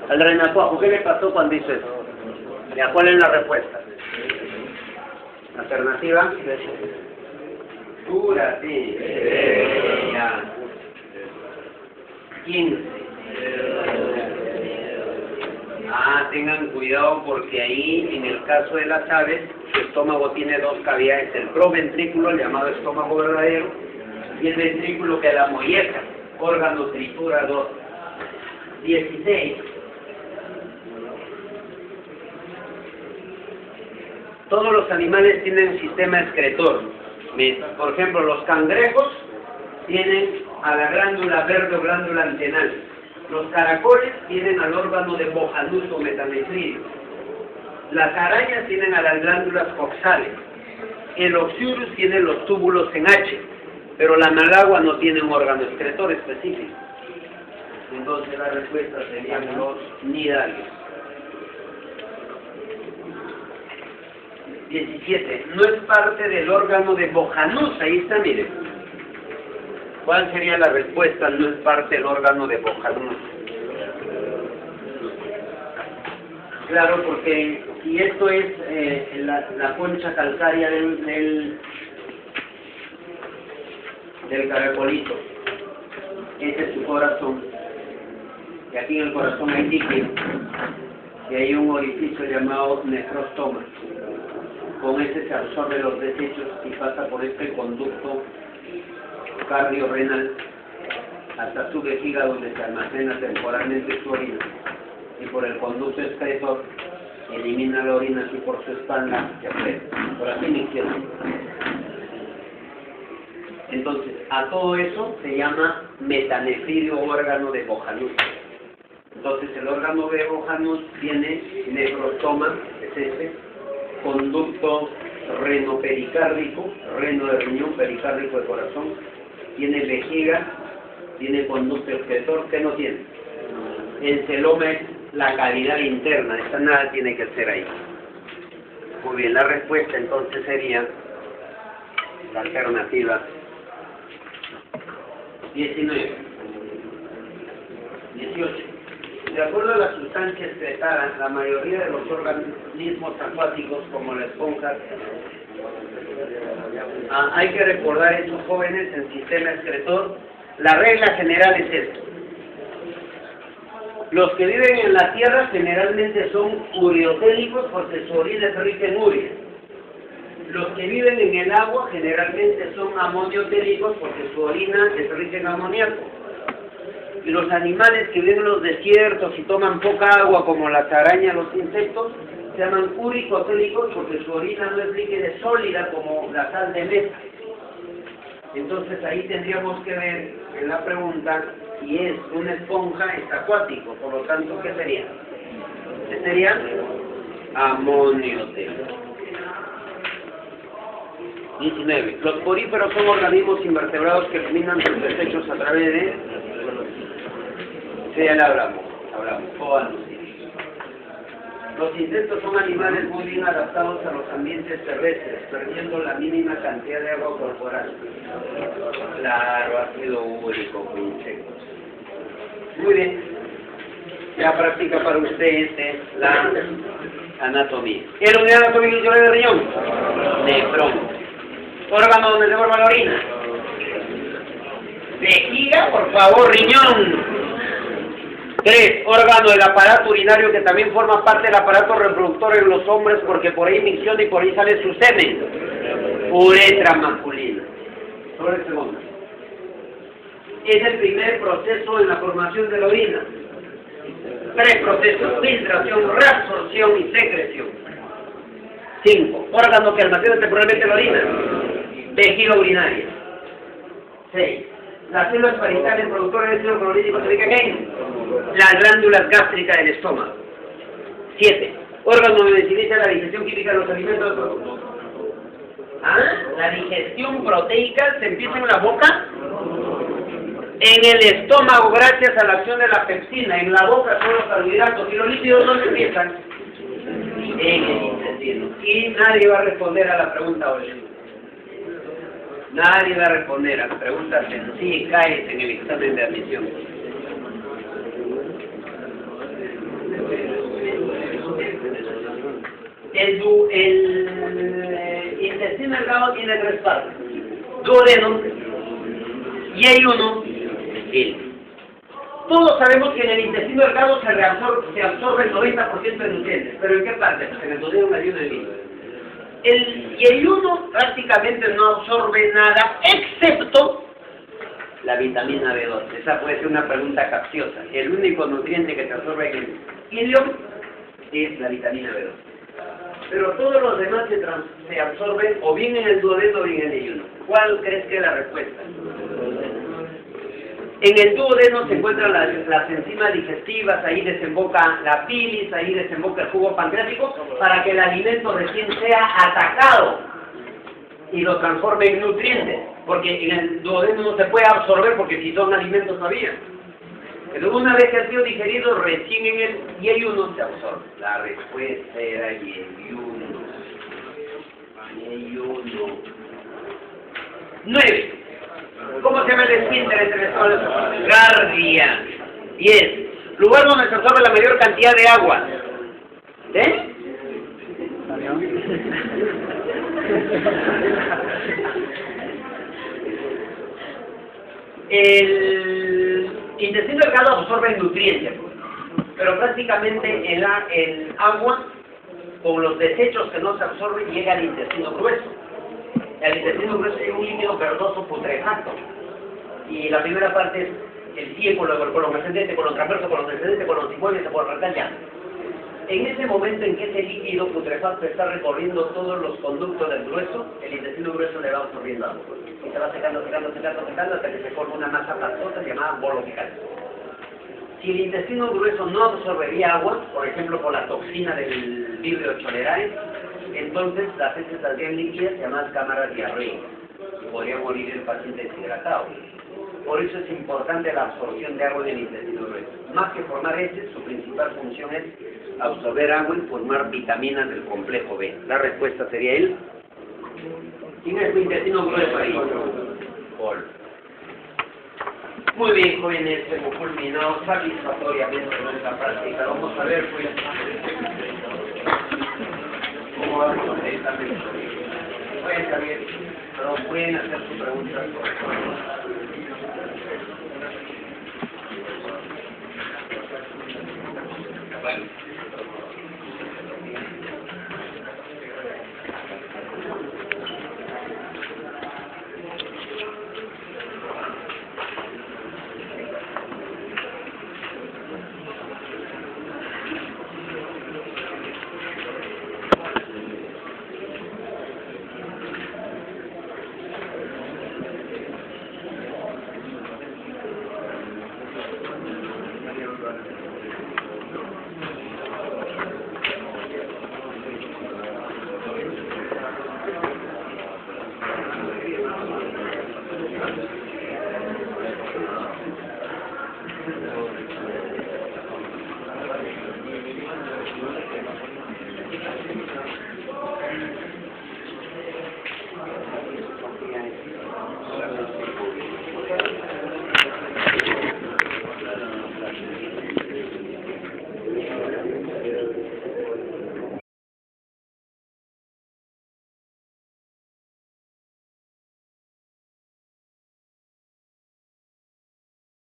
renacuajo? ¿Qué le pasó cuando hizo eso? ¿Ya cuál es la respuesta? Alternativa. Dura, sí. Ya. 15. Tengan cuidado porque ahí, en el caso de las aves, su estómago tiene dos cavidades. El proventrículo, llamado estómago verdadero, y el ventrículo que es la molleja, órgano triturador. 16. Todos los animales tienen un sistema excretor. Por ejemplo, los cangrejos tienen a la glándula verde o glándula antenal. Los caracoles tienen al órgano de Bojanus o metanefridio. Las arañas tienen a las glándulas coxales. El Oxyurus tiene los túbulos en H, pero la malagua no tiene un órgano excretor específico. Entonces la respuesta sería los nidarios. 17. No es parte del órgano de Bojanus. Ahí está, miren. ¿Cuál sería la respuesta? No es parte del órgano de Bojanus. Claro, porque si esto es la concha calcárea del caracolito, ese es su corazón, y aquí en el corazón hay líquido, y hay un orificio llamado nefrostoma. Con ese se absorben los desechos y pasa por este conducto cardiorrenal hasta su vejiga, donde se almacena temporalmente su orina, y por el conducto excretor elimina la orina así por su espalda y aprieta, por así me hicieron. Entonces, a todo eso se llama metanefridio o órgano de Bojanus. Entonces, el órgano de Bojanus tiene nefrostoma, es este, conducto renopericárdico, reno de riñón, pericárdico de corazón, tiene vejiga, tiene conducto excretor, ¿qué no tiene? El celoma es la cavidad interna, esta nada tiene que ser ahí. Muy bien, la respuesta entonces sería la alternativa 19. 18. De acuerdo a la sustancia excretada, la mayoría de los organismos acuáticos, como la esponja, hay que recordar a estos jóvenes en sistema excretor, la regla general es esto. Los que viven en la tierra generalmente son uriotélicos porque su orina es rica en urea. Los que viven en el agua generalmente son amoniotélicos porque su orina es rica en amoníaco. Y los animales que viven en los desiertos y toman poca agua, como las arañas, los insectos, se llaman uricotélicos porque su orina no es líquida, es sólida como la sal de mesa. Entonces ahí tendríamos que ver en la pregunta si es una esponja, es acuático, por lo tanto, ¿qué sería? ¿Qué sería? Amoniotélico. 19. Los poríferos son organismos invertebrados que eliminan sus desechos a través de... Sí, ya le hablamos. Los insectos son animales muy bien adaptados a los ambientes terrestres, perdiendo la mínima cantidad de agua corporal. Claro, ácido úrico con insectos. Muy bien. Ya practica para usted la anatomía. ¿Qué es la unidad anatómica del riñón? Nefrón. Órgano donde se forma la orina. Vejiga, por favor, riñón. 3. Órgano del aparato urinario que también forma parte del aparato reproductor en los hombres porque por ahí micciona y por ahí sale su semen. Uretra masculina. Sobre el segundo. Es el primer proceso en la formación de la orina. 3 procesos: filtración, reabsorción y secreción. 5. Órgano que almacena temporalmente la orina. Vejiga urinaria. 6. Las células paritales productoras de ácido clorhídrico se ubican en las glándulas gástricas del estómago. 7. Órgano donde se inicia la digestión química de los alimentos. La digestión proteica se empieza en la boca. En el estómago, gracias a la acción de la pepsina. En la boca son los carbohidratos. ¿Y los lípidos dónde empiezan? En el intestino. Y nadie va a responder a la pregunta hoy. Nadie va a responder a la pregunta sencilla y caes en el examen de admisión. El intestino delgado tiene 3 partes: duodeno, y hay uno, el. Todos sabemos que en el intestino delgado se absorbe el 90% de nutrientes, pero ¿en qué parte? Pues en el duodeno, hay uno y el uno prácticamente no absorbe nada, excepto la vitamina B2. Esa puede ser una pregunta capciosa. El único nutriente que se absorbe en el ileum es la vitamina B2. Pero todos los demás se absorben o bien en el duodeno o bien en el ayuno. ¿Cuál crees que es la respuesta? En el duodeno se encuentran las enzimas digestivas, ahí desemboca la bilis, ahí desemboca el jugo pancreático, para que el alimento recién sea atacado y lo transforme en nutrientes, porque en el duodeno no se puede absorber porque si son alimentos todavía. Pero una vez que ha sido digerido, recién en el yeyuno se absorbe. La respuesta era yeyuno. Yeyuno. 9. ¿Cómo se llama el esfínter entre los Gardia? 10. Lugar donde se absorbe la mayor cantidad de agua. El intestino delgado absorbe nutrientes, pero prácticamente el agua con los desechos que no se absorben llega al intestino grueso. El intestino grueso es un líquido verdoso putrefacto. Y la primera parte es el pie, colon ascendente, colon transverso, colon descendente, colon sigmoide, colon rectal, ya. En ese momento en que ese líquido putrefacto está recorriendo todos los conductos del grueso, el intestino grueso le va absorbiendo agua. Y se va secando hasta que se forma una masa pastosa llamada bolo fecal. Si el intestino grueso no absorbería agua, por ejemplo por la toxina del Vibrio cholerae, entonces las heces saldrían líquidas llamadas cámaras diarreicas y podría morir el paciente deshidratado. Por eso es importante la absorción de agua en el intestino grueso. Más que formar heces, su principal función es absorber agua y formar vitaminas del complejo B. La respuesta sería el... ¿Quién es su intestino grueso ahí? Paul. Muy bien, jóvenes, hemos culminado satisfactoriamente nuestra práctica. Vamos a ver, pues, cómo vamos a esta metodología. Pueden salir, pero pueden hacer sus preguntas. Bueno.